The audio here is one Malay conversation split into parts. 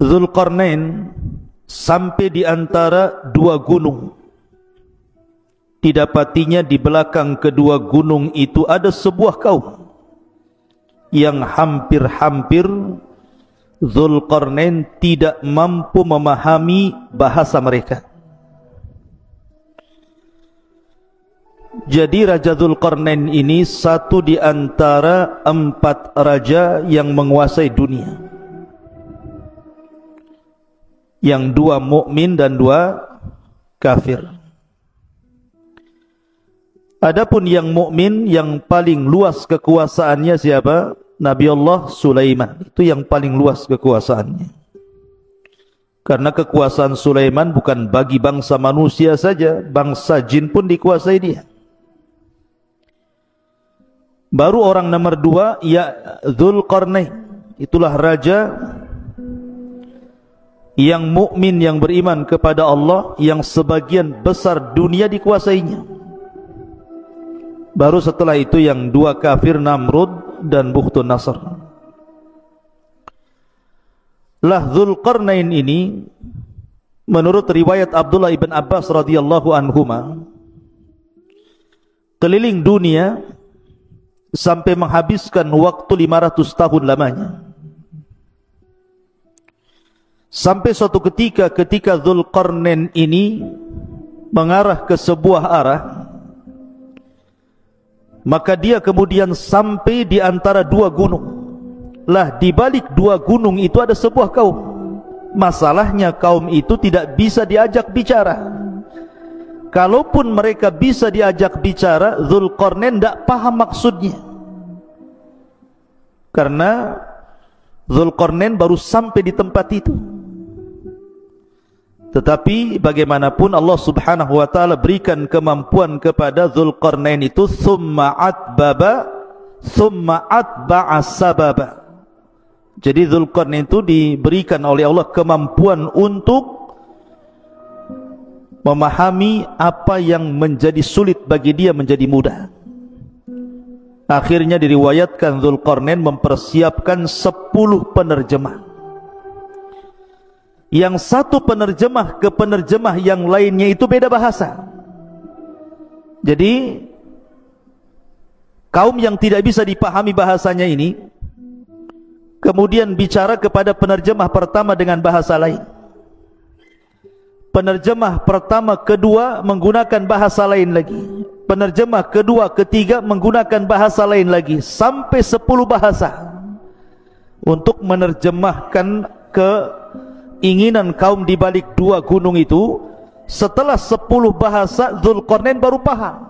Dzulqarnain sampai di antara dua gunung. Didapatinya di belakang kedua gunung itu ada sebuah kaum yang hampir-hampir Dzulqarnain tidak mampu memahami bahasa mereka. Jadi Raja Dzulqarnain ini satu di antara 4 raja yang menguasai dunia, yang 2 mukmin dan 2 kafir. Adapun yang mukmin yang paling luas kekuasaannya siapa? Nabi Allah Sulaiman. Itu yang paling luas kekuasaannya. Karena kekuasaan Sulaiman bukan bagi bangsa manusia saja, bangsa jin pun dikuasai dia. Baru orang nomor 2 ya Dzulqarnain. Itulah raja yang mukmin, yang beriman kepada Allah, yang sebagian besar dunia dikuasainya. Baru setelah itu yang 2 kafir, Namrud dan Bukhtun Nasr. Lah Dzulqarnain ini menurut riwayat Abdullah ibn Abbas radhiyallahu anhuma keliling dunia sampai menghabiskan waktu 500 tahun lamanya. Sampai suatu ketika Dzulqarnain ini mengarah ke sebuah arah, maka dia kemudian sampai di antara 2 gunung. Lah di balik 2 gunung itu ada sebuah kaum. Masalahnya kaum itu tidak bisa diajak bicara. Kalaupun mereka bisa diajak bicara, Dzulqarnain tidak paham maksudnya. Karena Dzulqarnain baru sampai di tempat itu. Tetapi bagaimanapun Allah subhanahu wa ta'ala berikan kemampuan kepada Dzulqarnain itu, thumma atba'a sababa. Jadi Dzulqarnain itu diberikan oleh Allah kemampuan untuk memahami apa yang menjadi sulit bagi dia menjadi mudah. Akhirnya diriwayatkan Dzulqarnain mempersiapkan 10 penerjemah. Yang satu penerjemah ke penerjemah yang lainnya itu beda bahasa. Jadi kaum yang tidak bisa dipahami bahasanya ini kemudian bicara kepada penerjemah pertama dengan bahasa lain. Penerjemah pertama, kedua menggunakan bahasa lain lagi. Penerjemah kedua, ketiga menggunakan bahasa lain lagi. Sampai 10 bahasa untuk menerjemahkan keinginan kaum di balik 2 gunung itu. Setelah 10 bahasa, Dzulqarnain baru paham.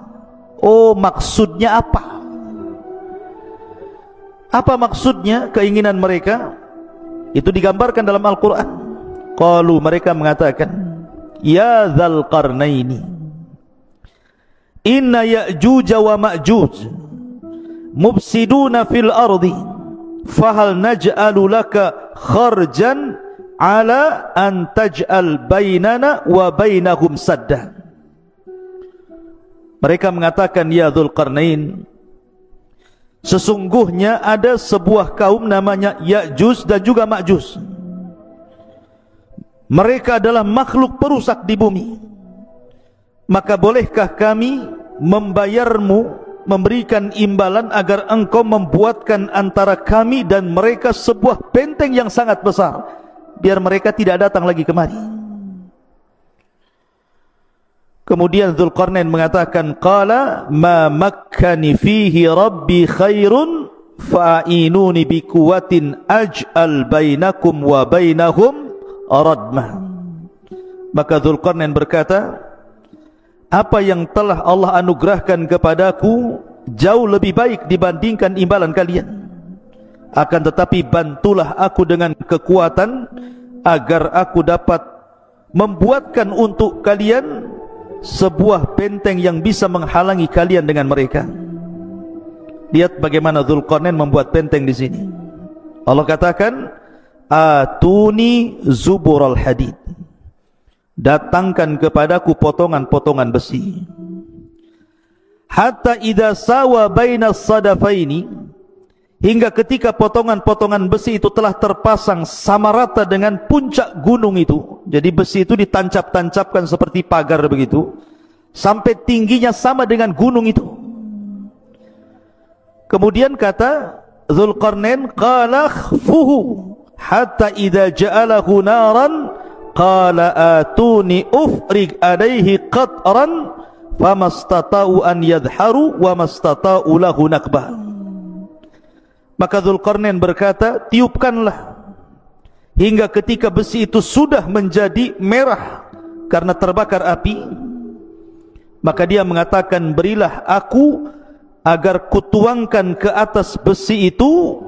Oh, maksudnya apa? Apa maksudnya keinginan mereka? Itu digambarkan dalam Al-Quran. Qalu, mereka mengatakan, ya Dzulqarnaini, inna Ya'juj wa Ma'juj mufsiduna fil ardi, fahal naj'alu laka kharjan ala an taj'al bainana wa bainahum sadda. Mereka mengatakan, ya Dzulqarnain, sesungguhnya ada sebuah kaum namanya Ya'juj dan juga Ma'juj. Mereka adalah makhluk perusak di bumi. Maka bolehkah kami membayarmu, memberikan imbalan agar engkau membuatkan antara kami dan mereka sebuah benteng yang sangat besar, biar mereka tidak datang lagi kemari. Kemudian Dzulqarnain mengatakan, qala ma makkani fihi rabbi khairun fa'inuni biquwatin aj'al bainakum wa bainahum radmah. Maka Dzulqarnain berkata, apa yang telah Allah anugerahkan kepadaku jauh lebih baik dibandingkan imbalan kalian. Akan tetapi bantulah aku dengan kekuatan agar aku dapat membuatkan untuk kalian sebuah benteng yang bisa menghalangi kalian dengan mereka. Lihat bagaimana Dzulqarnain membuat benteng di sini. Allah katakan, atuni zubural hadid, datangkan kepadaku potongan-potongan besi. Hatta idza sawa bainas sadafaini, hingga ketika potongan-potongan besi itu telah terpasang sama rata dengan puncak gunung itu. Jadi besi itu ditancap-tancapkan seperti pagar begitu, sampai tingginya sama dengan gunung itu. Kemudian kata Dzulqarnain, qala khfuhu hatta idza ja'alahu naran qala atuni ufrig alaihi qatran famastata'u an yadharu wa mastata'u lahu nakbah. Maka Dzulqarnain berkata, tiupkanlah hingga ketika besi itu sudah menjadi merah karena terbakar api. Maka dia mengatakan, berilah aku agar kutuangkan ke atas besi itu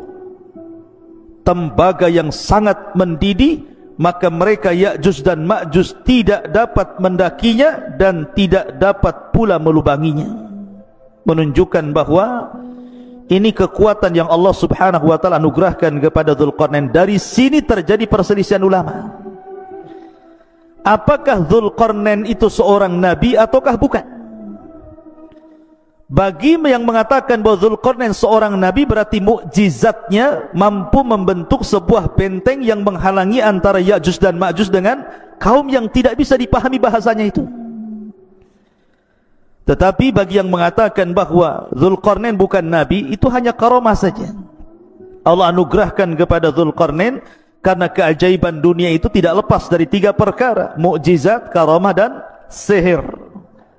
tembaga yang sangat mendidih, maka mereka Ya'juj dan Ma'juj tidak dapat mendakinya dan tidak dapat pula melubanginya. Menunjukkan bahwa ini kekuatan yang Allah Subhanahu wa taala anugerahkan kepada Dzulqarnain. Dari sini terjadi perselisihan ulama. Apakah Dzulqarnain itu seorang nabi ataukah bukan? Bagi yang mengatakan bahwa Dzulqarnain seorang nabi, berarti mukjizatnya mampu membentuk sebuah benteng yang menghalangi antara Ya'juj dan Ma'juj dengan kaum yang tidak bisa dipahami bahasanya itu. Tetapi bagi yang mengatakan bahwa Dzulqarnain bukan nabi, itu hanya karamah saja. Allah anugerahkan kepada Dzulqarnain karena keajaiban dunia itu tidak lepas dari 3 perkara: mukjizat, karamah dan sihir.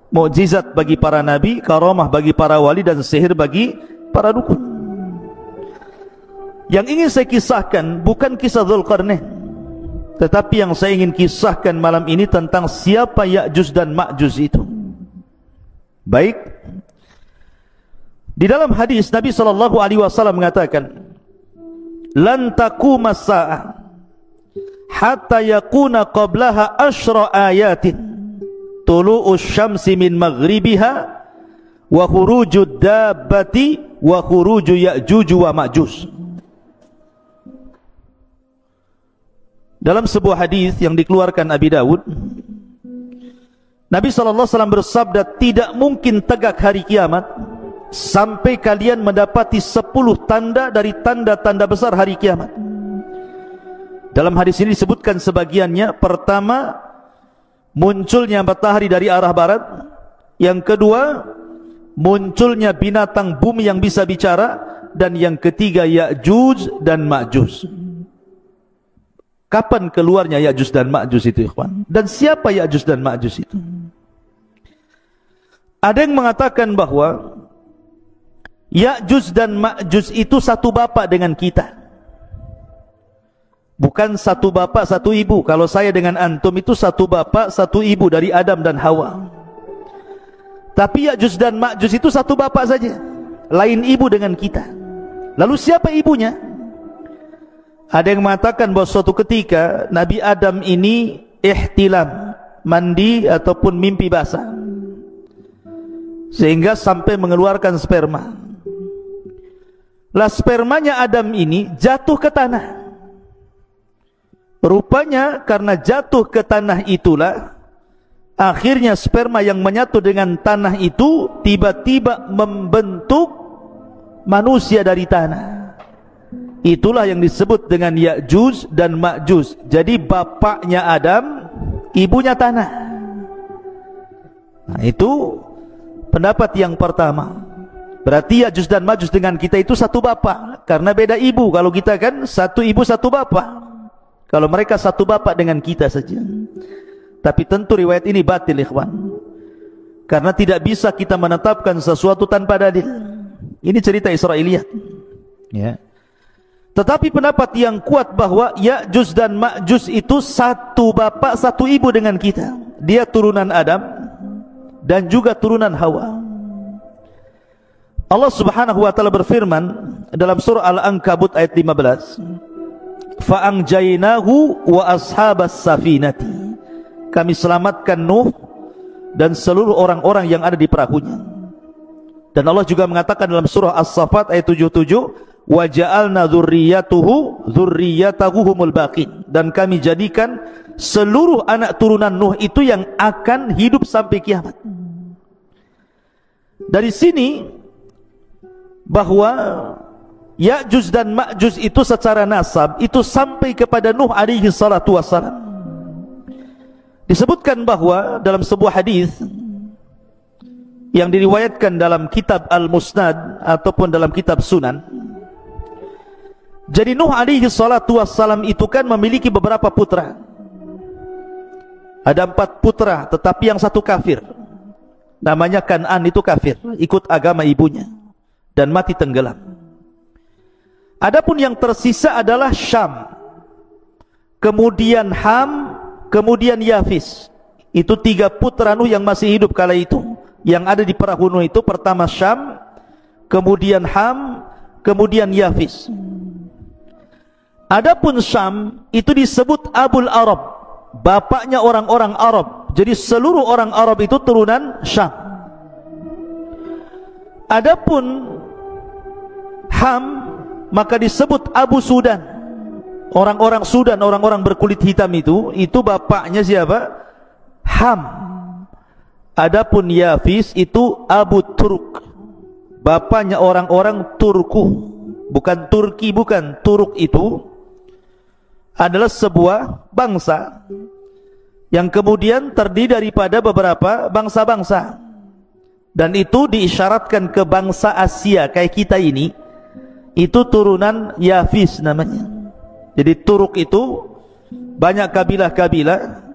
Mukjizat bagi para nabi, karamah bagi para wali, dan sihir bagi para dukun. Yang ingin saya kisahkan bukan kisah Dzulqarnain, tetapi yang saya ingin kisahkan malam ini tentang siapa Ya'juj dan Ma'juj itu. Baik, di dalam hadis Nabi SAW mengatakan, lan taquma as-sa'ah hatta yakuna qablaha asyra ayatin tulu'us syamsi min maghribiha wa khurujud dabbati wa khuruju Ya'juj wa Ma'juj. Dalam sebuah hadis yang dikeluarkan Abi Dawud, Nabi SAW bersabda, tidak mungkin tegak hari kiamat sampai kalian mendapati 10 tanda dari tanda-tanda besar hari kiamat. Dalam hadis ini disebutkan sebagiannya. Pertama, munculnya matahari dari arah barat. Yang kedua, munculnya binatang bumi yang bisa bicara. Dan yang ketiga, Ya'juj dan Ma'juj. Kapan keluarnya Ya'juj dan Ma'juj itu, ikhwan? Dan siapa Ya'juj dan Ma'juj itu? Ada yang mengatakan bahwa Ya'juj dan Ma'juj itu satu bapak dengan kita. Bukan satu bapak satu ibu. Kalau saya dengan antum itu satu bapak satu ibu, dari Adam dan Hawa. Tapi Ya'juj dan Ma'juj itu satu bapak saja, lain ibu dengan kita. Lalu siapa ibunya? Ada yang mengatakan bahwa suatu ketika Nabi Adam ini ihtilam, mandi ataupun mimpi basah, sehingga sampai mengeluarkan sperma. Lah spermanya Adam ini jatuh ke tanah. Rupanya karena jatuh ke tanah itulah akhirnya sperma yang menyatu dengan tanah itu tiba-tiba membentuk manusia dari tanah. Itulah yang disebut dengan Ya'juj dan Ma'juj. Jadi bapaknya Adam, ibunya tanah. Nah, itu pendapat yang pertama. Berarti Ya'juj dan Ma'juj dengan kita itu satu bapak, karena beda ibu. Kalau kita kan satu ibu satu bapak. Kalau mereka satu bapak dengan kita saja. Tapi tentu riwayat ini batil, ikhwan. Karena tidak bisa kita menetapkan sesuatu tanpa dalil. Ini cerita Israiliyat. Ya. Tetapi pendapat yang kuat bahwa Ya'juj dan Ma'juj itu satu bapak satu ibu dengan kita. Dia turunan Adam dan juga turunan Hawa. Allah Subhanahu wa taala berfirman dalam surah Al-Ankabut ayat 15, fa'anjainahu wa ashabas safinati. Kami selamatkan Nuh dan seluruh orang-orang yang ada di perahunya. Dan Allah juga mengatakan dalam surah As-Saffat ayat 77, wa ja'alna dzurriyyatahu humul baqin. Dan kami jadikan seluruh anak turunan Nuh itu yang akan hidup sampai kiamat. Dari sini bahwa Ya'juj dan Ma'juj itu secara nasab itu sampai kepada Nuh alaihi salatu wassalam. Disebutkan bahwa dalam sebuah hadis yang diriwayatkan dalam kitab Al-Musnad ataupun dalam kitab Sunan, jadi Nuh alaihi salatu wassalam itu kan memiliki beberapa putra. Ada 4 putra, tetapi yang satu kafir. Namanya Kan'an, itu kafir, ikut agama ibunya dan mati tenggelam. Adapun yang tersisa adalah Syam, kemudian Ham, kemudian Yafis. Itu 3 putra Nuh yang masih hidup kala itu, yang ada di perahu Nuh itu. Pertama Syam, kemudian Ham, kemudian Yafis. Adapun Syam itu disebut Abul Arab, bapaknya orang-orang Arab. Jadi seluruh orang Arab itu turunan Syam. Adapun Ham maka disebut Abu Sudan. Orang-orang Sudan, orang-orang berkulit hitam itu bapaknya siapa? Ham. Adapun Yafis itu Abu Turk, bapaknya orang-orang Turku. Bukan Turki, bukan. Turk itu adalah sebuah bangsa yang kemudian terdiri daripada beberapa bangsa-bangsa, dan itu diisyaratkan ke bangsa Asia kayak kita ini. Itu turunan Yafis namanya. Jadi Turuk itu banyak kabilah-kabilah.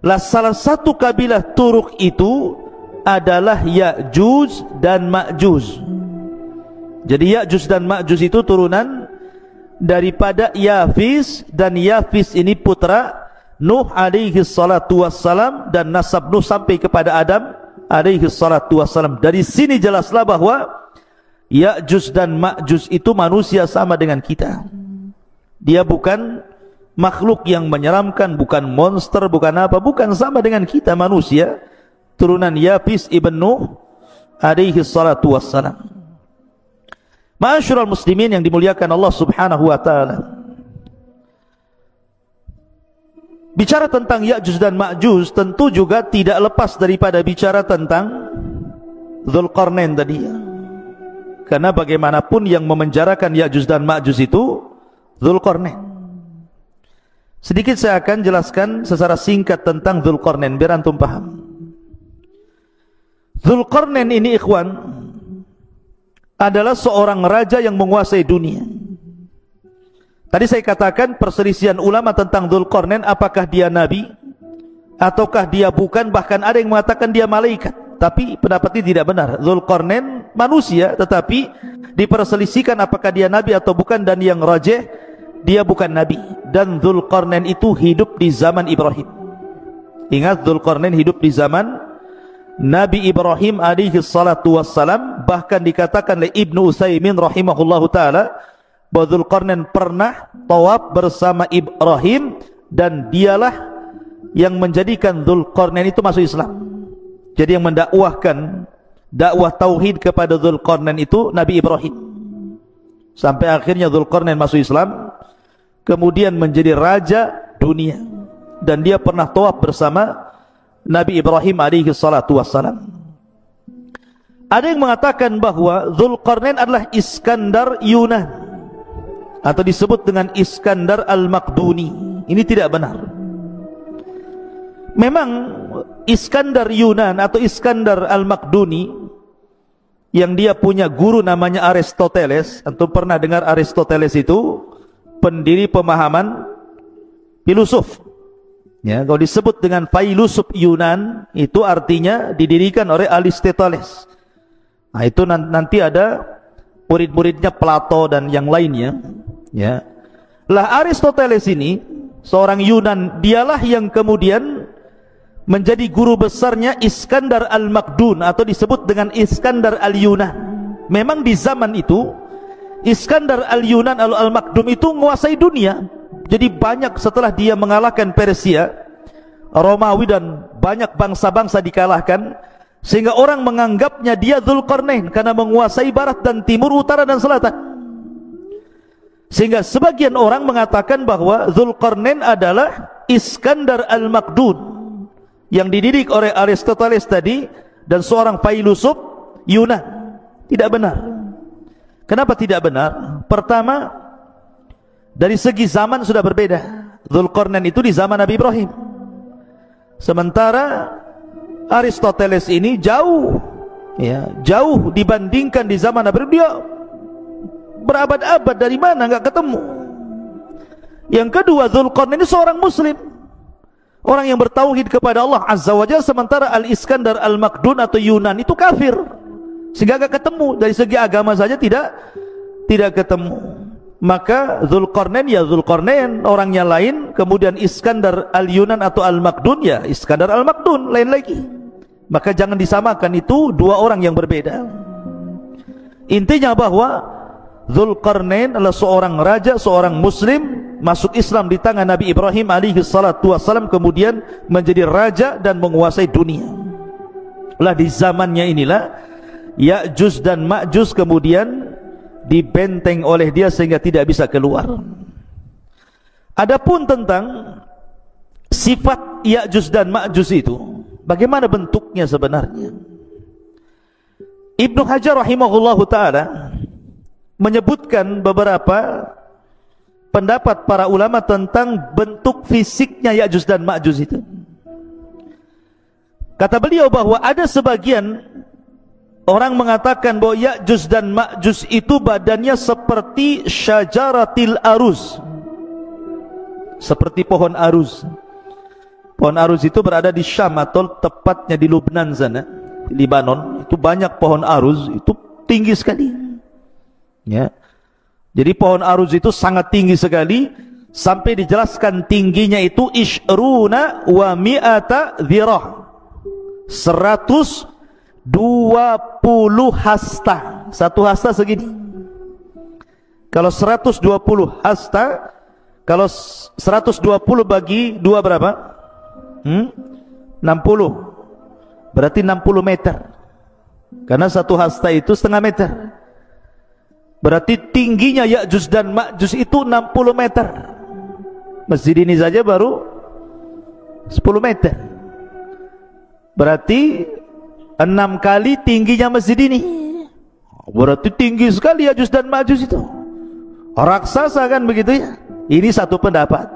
Lah salah satu kabilah Turuk itu adalah Ya'juj dan Ma'juj. Jadi Ya'juj dan Ma'juj itu turunan daripada Yafis, dan Yafis ini putra Nuh alaihi salatu wassalam, dan nasab Nuh sampai kepada Adam alaihi salatu wassalam. Dari sini jelaslah bahwa Ya'juj dan Ma'juj itu manusia sama dengan kita. Dia bukan makhluk yang menyeramkan, bukan monster, bukan apa, bukan, sama dengan kita manusia, turunan Yafis ibn Nuh alaihi salatu wassalam. Ma'asyiral muslimin yang dimuliakan Allah subhanahu wa ta'ala, bicara tentang Ya'juj dan Ma'juj tentu juga tidak lepas daripada bicara tentang Dzulqarnain tadi ya. Karena bagaimanapun yang memenjarakan Ya'juj dan Ma'juj itu Dzulqarnain. Sedikit saya akan jelaskan secara singkat tentang Dzulqarnain biar antum paham. Dzulqarnain ini ikhwan adalah seorang raja yang menguasai dunia. Tadi saya katakan perselisihan ulama tentang Dzulqarnain, apakah dia nabi ataukah dia bukan. Bahkan ada yang mengatakan dia malaikat. Tapi pendapat ini tidak benar. Dzulqarnain manusia, tetapi diperselisihkan apakah dia nabi atau bukan, dan yang rajih dia bukan nabi. Dan Dzulqarnain itu hidup di zaman Ibrahim. Ingat, Dzulqarnain hidup di zaman Nabi Ibrahim alaihi salatu wassalam. Bahkan dikatakan oleh Ibnu Utsaimin rahimahullahu taala bahwa Dzulqarnain pernah tawaf bersama Ibrahim, dan dialah yang menjadikan Dzulqarnain itu masuk Islam. Jadi yang mendakwahkan dakwah tauhid kepada Dzulqarnain itu Nabi Ibrahim. Sampai akhirnya Dzulqarnain masuk Islam, kemudian menjadi raja dunia, dan dia pernah tawaf bersama Nabi Ibrahim alaihi salatu wassalam. Ada yang mengatakan bahwa Dzulqarnain adalah Iskandar Yunan, atau disebut dengan Iskandar Al-Maqduni. Ini tidak benar. Memang Iskandar Yunan atau Iskandar Al-Maqduni yang dia punya guru namanya Aristoteles. Antum pernah dengar Aristoteles itu pendiri pemahaman filosof. Ya, kalau disebut dengan filosof Yunan itu artinya didirikan oleh Aristoteles. Nah, itu nanti ada murid-muridnya Plato dan yang lainnya. Ya. Lah Aristoteles ini seorang Yunan, dialah yang kemudian menjadi guru besarnya Iskandar Al-Maqdun, atau disebut dengan Iskandar Al-Yunan. Memang di zaman itu Iskandar Al-Yunan Al-Maqdum itu menguasai dunia. Jadi banyak, setelah dia mengalahkan Persia, Romawi, dan banyak bangsa-bangsa dikalahkan, sehingga orang menganggapnya dia Dzulqarnain karena menguasai barat dan timur, utara dan selatan. Sehingga sebagian orang mengatakan bahwa Dzulqarnain adalah Iskandar Al-Maqdun yang dididik oleh Aristoteles tadi, dan seorang filosof Yunan. Tidak benar. Kenapa tidak benar? Pertama, dari segi zaman sudah berbeda. Dzulqarnain itu di zaman Nabi Ibrahim, sementara Aristoteles ini jauh, ya, jauh dibandingkan di zaman Nabi Ibrahim. Dia berabad-abad, dari mana nggak ketemu. Yang kedua, Dzulqarnain ini seorang muslim, orang yang bertauhid kepada Allah Azza wa Jalla, sementara Al-Iskandar Al-Makdun atau Yunan itu kafir, sehingga nggak ketemu. Dari segi agama saja tidak ketemu. Maka Dzulqarnain ya Dzulqarnain, orangnya lain. Kemudian Iskandar Al-Yunan atau Al-Makdun ya Iskandar Al-Makdun, lain lagi. Maka jangan disamakan, itu dua orang yang berbeda. Intinya bahwa Dzulqarnain adalah seorang raja, seorang muslim, masuk Islam di tangan Nabi Ibrahim alaihi salatu wassalam, kemudian menjadi raja dan menguasai dunia. Lah di zamannya inilah Ya'juj dan Ma'juj kemudian dibenteng oleh dia sehingga tidak bisa keluar. Adapun tentang sifat Ya'juj dan Ma'juj itu, bagaimana bentuknya sebenarnya? Ibnu Hajar rahimahullahu ta'ala menyebutkan beberapa pendapat para ulama tentang bentuk fisiknya Ya'juj dan Ma'juj itu. Kata beliau bahwa ada sebagian orang mengatakan bahwa Ya'juj dan Ma'juj itu badannya seperti syajaratil aruz, seperti pohon aruz. Pohon aruz itu berada di Syam atau tepatnya di Lubnan sana, di Libanon. Itu banyak pohon aruz, itu tinggi sekali, ya. Jadi pohon aruz itu sangat tinggi sekali, sampai dijelaskan tingginya itu ishruna wa mi'ata dhirah, 120 hasta. Satu hasta segini. Kalau 120 hasta, kalau 120 bagi 2 berapa? 60. Berarti 60 meter. Karena satu hasta itu setengah meter. Berarti tingginya Ya'juj dan Ma'juj itu 60 meter. Masjid ini saja baru 10 meter. Berarti 6 kali tingginya masjid ini. Berarti tinggi sekali Ya'juj dan Ma'juj itu. Raksasa kan begitu ya. Ini satu pendapat.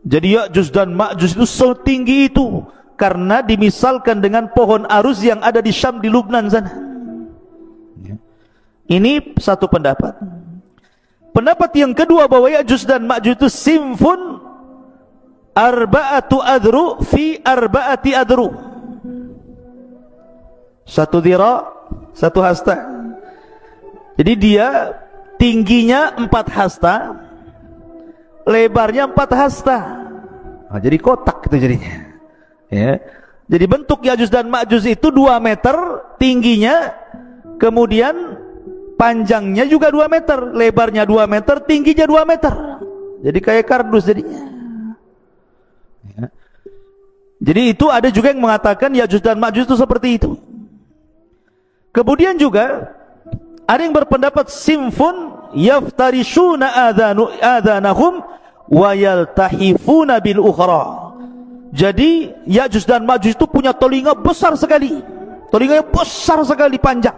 Jadi Ya'juj dan Ma'juj itu setinggi itu karena dimisalkan dengan pohon aruz yang ada di Syam, di Lubnan sana. Ini satu pendapat. Pendapat yang kedua bahwa Ya'juj dan Ma'juj itu simfun arba'atu adru fi arba'ati adru. Satu dhira, satu hasta. Jadi dia tingginya 4 hasta, lebarnya 4 hasta. Nah, jadi kotak itu jadinya, ya. Jadi bentuk Ya'juj dan Ma'juj itu 2 meter tingginya, kemudian panjangnya juga 2 meter, lebarnya 2 meter, tingginya 2 meter. Jadi kayak kardus jadinya, ya. Jadi itu ada juga yang mengatakan Ya'juj dan Ma'juj itu seperti itu. Kemudian juga ada yang berpendapat simfun yaftarishuna adhanahum wa yaltahifuna bil ukhra. Jadi Ya'juj dan Ma'juj itu punya telinga besar sekali. Telinganya besar sekali, panjang.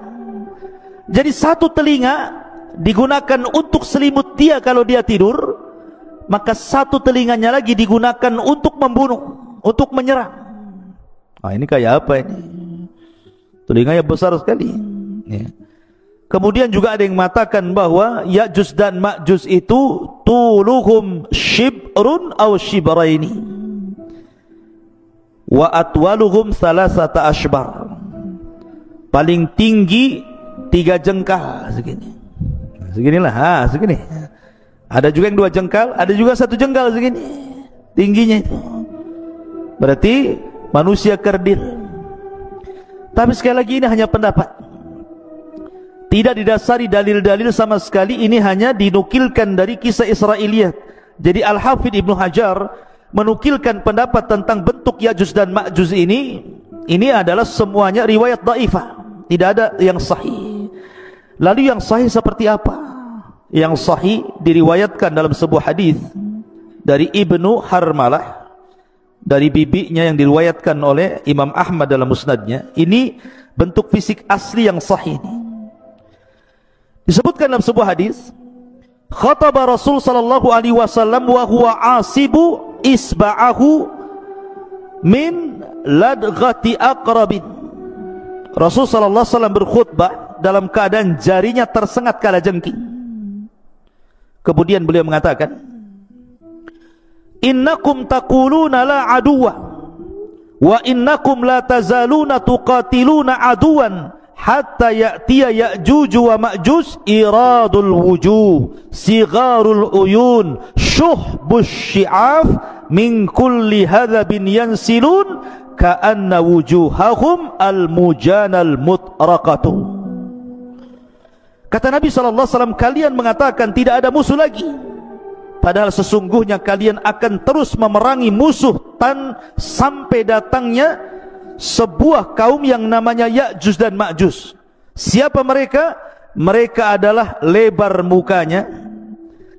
Jadi satu telinga digunakan untuk selimut dia kalau dia tidur, maka satu telinganya lagi digunakan untuk membunuh, untuk menyerang. Ah, ini kayak apa ini? Telinganya besar sekali, ya. Kemudian juga ada yang mengatakan bahwa Ya'juj dan Ma'juj itu tuluhum shibrun aw shibraini wa atwaluhum salasata ashbar. Paling tinggi 3 jengkal segini. Seginilah, segini. Ada juga yang 2 jengkal, ada juga 1 jengkal segini tingginya itu. Berarti manusia kerdil. Tapi sekali lagi ini hanya pendapat, tidak didasari dalil-dalil sama sekali. Ini hanya dinukilkan dari kisah Israiliyat. Jadi Al-Hafidh Ibnu Hajar menukilkan pendapat tentang bentuk Ya'juj dan Ma'juj ini adalah semuanya riwayat dhaifah, tidak ada yang sahih. Lalu yang sahih seperti apa? Yang sahih diriwayatkan dalam sebuah hadis dari Ibnu Harmalah, dari bibinya, yang diriwayatkan oleh Imam Ahmad dalam musnadnya. Ini bentuk fisik asli yang sahih ini. Disebutkan dalam sebuah hadis, khataba Rasul sallallahu alaihi wasallam wa huwa asibu isba'ahu min ladghati aqrabin. Rasul sallallahu alaihi wasallam berkhutbah dalam keadaan jarinya tersengat kalajengking. Kemudian beliau mengatakan, innakum taquluna la aduwa wa innakum la tazaluna tuqatiluna aduwan hatta ya'tiya Ya'juj wa Ma'juj iradul wujuh sigharul uyun syuhbus syi'af min kulli hadhabin yansilun ka'anna wujuhahum al-mujanal mutraqatu. Kata Nabi SAW, kalian mengatakan tidak ada musuh lagi, padahal sesungguhnya kalian akan terus memerangi musuh sampai datangnya sebuah kaum yang namanya Ya'juj dan Ma'juj. Siapa mereka? Mereka adalah lebar mukanya,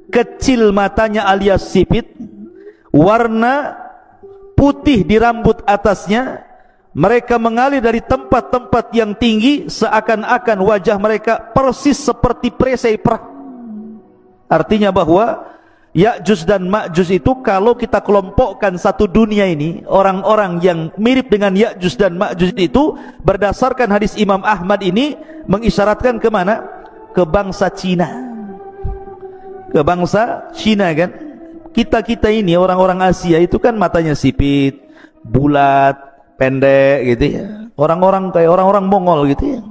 kecil matanya alias sipit, warna putih di rambut atasnya. Mereka mengalir dari tempat-tempat yang tinggi, seakan-akan wajah mereka persis seperti perisai perang. Artinya bahwa Ya'juj dan Ma'juj itu kalau kita kelompokkan satu dunia ini, orang-orang yang mirip dengan Ya'juj dan Ma'juj itu berdasarkan hadis Imam Ahmad ini mengisyaratkan ke mana? Ke bangsa Cina. Ke bangsa Cina kan? Kita ini orang-orang Asia itu kan matanya sipit, bulat, pendek gitu ya. Orang-orang kayak orang-orang Mongol gitu ya.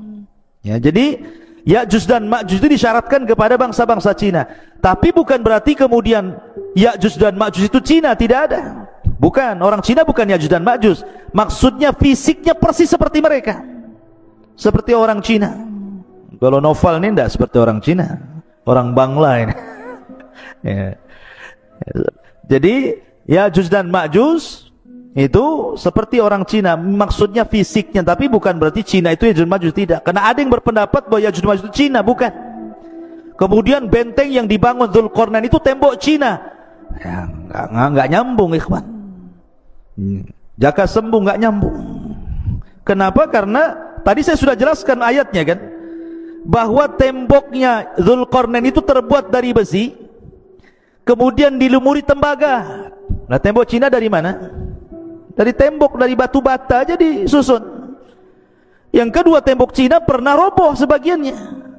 Ya, jadi Ya'juj dan Ma'juj itu disyaratkan kepada bangsa-bangsa Cina. Tapi bukan berarti kemudian Ya'juj dan Ma'juj itu Cina, tidak ada. Bukan, orang Cina bukan Ya'juj dan Ma'juj. Maksudnya fisiknya persis seperti mereka, seperti orang Cina. Kalau Novel ini tidak seperti orang Cina, orang Bangla ini. Ya. Jadi Ya'juj dan Ma'juj itu seperti orang Cina, maksudnya fisiknya, tapi bukan berarti Cina itu Ya'juj dan Ma'juj, tidak. Karena ada yang berpendapat bahwa Ya'juj dan Ma'juj itu Cina, bukan. Kemudian benteng yang dibangun Dzulqarnain itu tembok Cina, ya, enggak nyambung ikhwan. Jaka sembung enggak nyambung. Kenapa? Karena tadi saya sudah jelaskan ayatnya kan, bahwa temboknya Dzulqarnain itu terbuat dari besi, kemudian dilumuri tembaga. Nah, tembok Cina dari mana? Dari tembok, dari batu bata aja disusun. Yang kedua, tembok Cina pernah roboh sebagiannya.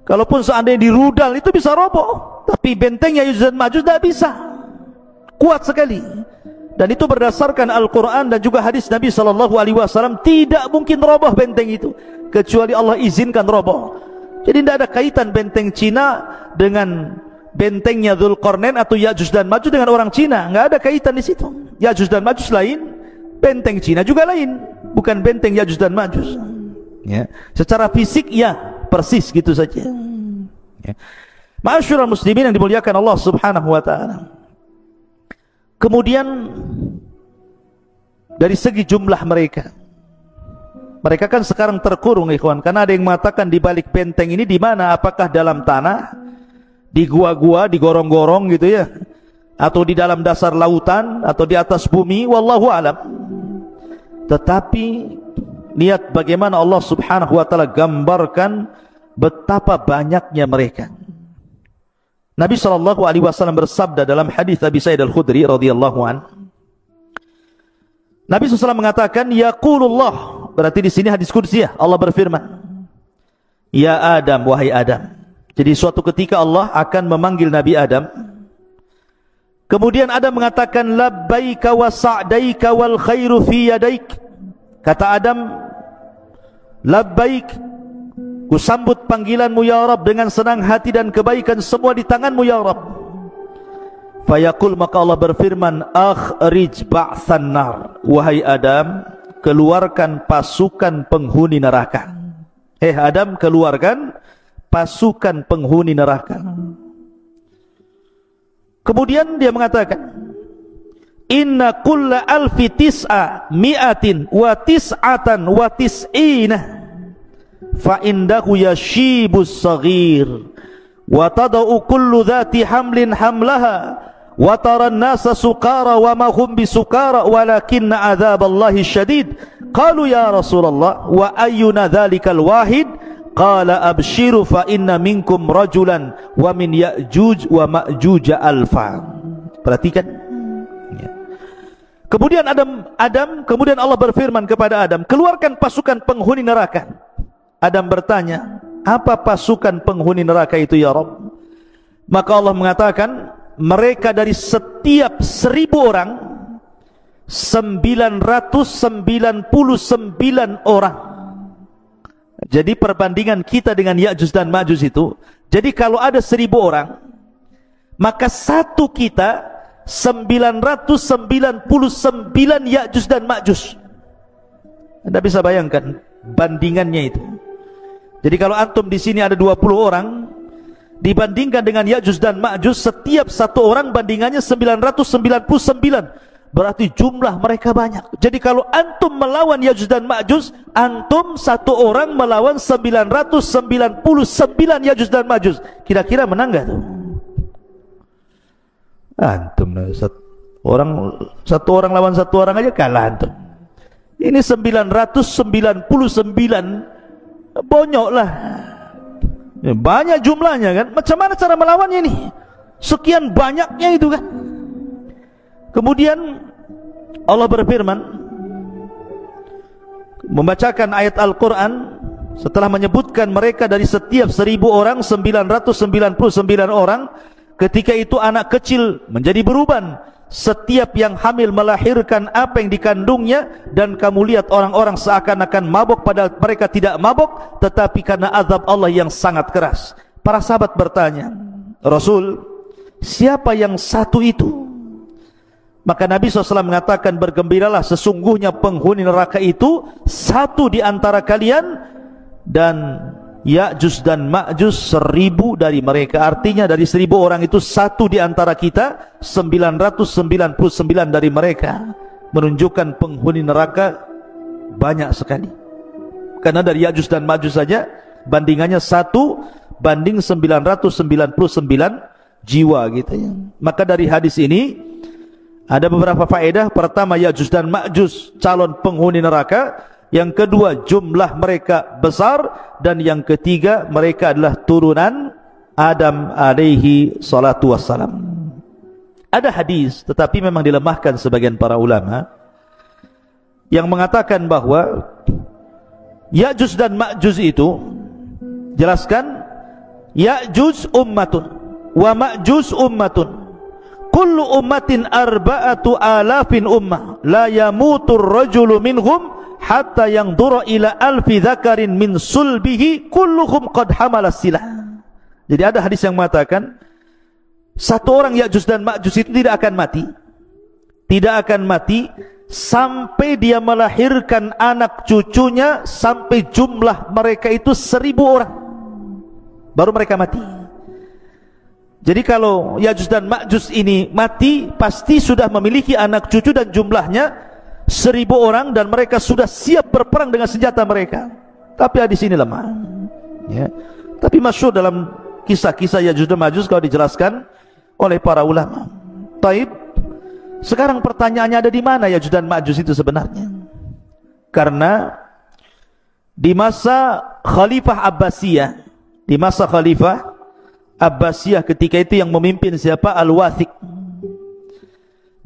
Kalaupun seandainya dirudal itu bisa roboh, tapi bentengnya Ya'juj dan Ma'juj tidak bisa, kuat sekali. Dan itu berdasarkan Al-Quran dan juga hadis Nabi SAW, tidak mungkin roboh benteng itu kecuali Allah izinkan roboh. Jadi tidak ada kaitan benteng Cina dengan bentengnya Dzulqarnain atau Ya'juj dan Ma'juj dengan orang Cina, nggak ada kaitan di situ. Ya'juj dan Ma'juj lain, benteng Cina juga lain, bukan benteng Ya'juj dan Ma'juj. Ya, secara fisik ya persis gitu saja. Ya. Ma'asyiral muslimin yang dimuliakan Allah Subhanahu wa taala. Kemudian dari segi jumlah mereka kan sekarang terkurung ikhwan, karena ada yang mengatakan di balik benteng ini di mana? Apakah dalam tanah, di gua-gua, di gorong-gorong gitu ya, atau di dalam dasar lautan, atau di atas bumi, wallahu alam. Tetapi lihat bagaimana Allah Subhanahu wa taala gambarkan betapa banyaknya mereka. Nabi SAW bersabda dalam hadis Abi Sa'id Al-Khudri radhiyallahu an. Nabi SAW mengatakan, yaqulullah, berarti di sini hadis qudsi, Allah berfirman, ya Adam, wahai Adam. Jadi suatu ketika Allah akan memanggil Nabi Adam. Kemudian Adam mengatakan, labbaika wa sa'daika wal khairu fi yadaik. Kata Adam, labbaik, ku sambut panggilanmu ya Rabb dengan senang hati dan kebaikan semua di tanganmu ya Rabb. Fayaqul, maka Allah berfirman, akhrij ba'than nar, wahai Adam, keluarkan pasukan penghuni neraka. Adam, keluarkan pasukan penghuni neraka. Kemudian dia mengatakan, inna kulla alfi tis'a mi'atin wa tis'atan wa tis'ina fa indahu yashibus saghir wa tada'u kullu dhati hamlin hamlaha wa tara an-nasa sukara wa ma hum bisukara walakinna adzaballahi syadid. Qalu ya Rasulullah wa ayyuna dhalikal wahid? qala abshiru fa inna minkum rajulan wa min Ya'juj wa Ma'juj alfa. Perhatikan. Kemudian kemudian Allah berfirman kepada Adam, keluarkan pasukan penghuni neraka. Adam bertanya, apa pasukan penghuni neraka itu ya Rabb? Maka Allah mengatakan, mereka dari setiap 1000 orang 999 orang. Jadi perbandingan kita dengan Ya'juj dan Ma'juj itu, jadi kalau ada 1000 orang, maka satu kita 999 Ya'juj dan Ma'juj. Anda bisa bayangkan bandingannya itu. Jadi kalau antum di sini ada 20 orang, dibandingkan dengan Ya'juj dan Ma'juj, setiap satu orang bandingannya 999. Berarti jumlah mereka banyak. Jadi kalau antum melawan Ya'juj dan Ma'juj, antum satu orang melawan 999 Ya'juj dan Ma'juj. Kira-kira menang gak tuh? Antum satu orang lawan satu orang aja kalah antum. Ini 999, bonyok lah. Banyak jumlahnya kan. Macam mana cara melawannya ini? Sekian banyaknya itu kan. Kemudian Allah berfirman, membacakan ayat Al-Quran setelah menyebutkan mereka dari setiap 1000 orang 999 orang. Ketika itu anak kecil menjadi beruban, setiap yang hamil melahirkan apa yang dikandungnya, dan kamu lihat orang-orang seakan-akan mabuk padahal mereka tidak mabuk, tetapi karena azab Allah yang sangat keras. Para sahabat bertanya, Rasul, siapa yang satu itu? Maka Nabi SAW mengatakan, bergembiralah, sesungguhnya penghuni neraka itu satu di antara kalian, dan Ya'juj dan Ma'juj 1000 dari mereka. Artinya dari 1000 orang itu satu di antara kita, 999 dari mereka. Menunjukkan penghuni neraka banyak sekali. Karena dari Ya'juj dan Ma'juj saja bandingannya 1 banding 999 jiwa gitu ya. Maka dari hadis ini ada beberapa faedah. Pertama, Ya'juj dan Ma'juj calon penghuni neraka. Yang kedua, jumlah mereka besar. Dan yang ketiga, mereka adalah turunan Adam alaihi salatu wassalam. Ada hadis, tetapi memang dilemahkan sebagian para ulama, yang mengatakan bahwa Ya'juj dan Ma'juj itu, jelaskan, Ya'juj ummatun wa Ma'juj ummatun, kullu ummatin arba'atu alafin ummah, la yamutur rajulu minhum hatta yang dura ila alfi dzakarin min sulbihi kulluhum qad hamala silah. Jadi ada hadis yang mengatakan, satu orang Ya'juj dan Ma'juj itu tidak akan mati sampai dia melahirkan anak cucunya, sampai jumlah mereka itu 1000 orang, baru mereka mati. Jadi kalau Ya'juj dan Ma'juj ini mati, pasti sudah memiliki anak cucu dan jumlahnya 1000 orang, dan mereka sudah siap berperang dengan senjata mereka. Tapi hadis ini lemah ya. Tapi masyhur dalam kisah-kisah Ya'juj dan Ma'juj kalau dijelaskan oleh para ulama. Taib. Sekarang pertanyaannya, ada di mana Ya'juj dan Ma'juj itu sebenarnya? Karena di masa Khalifah Abbasiyah, ketika itu yang memimpin siapa? Al-Wathiq.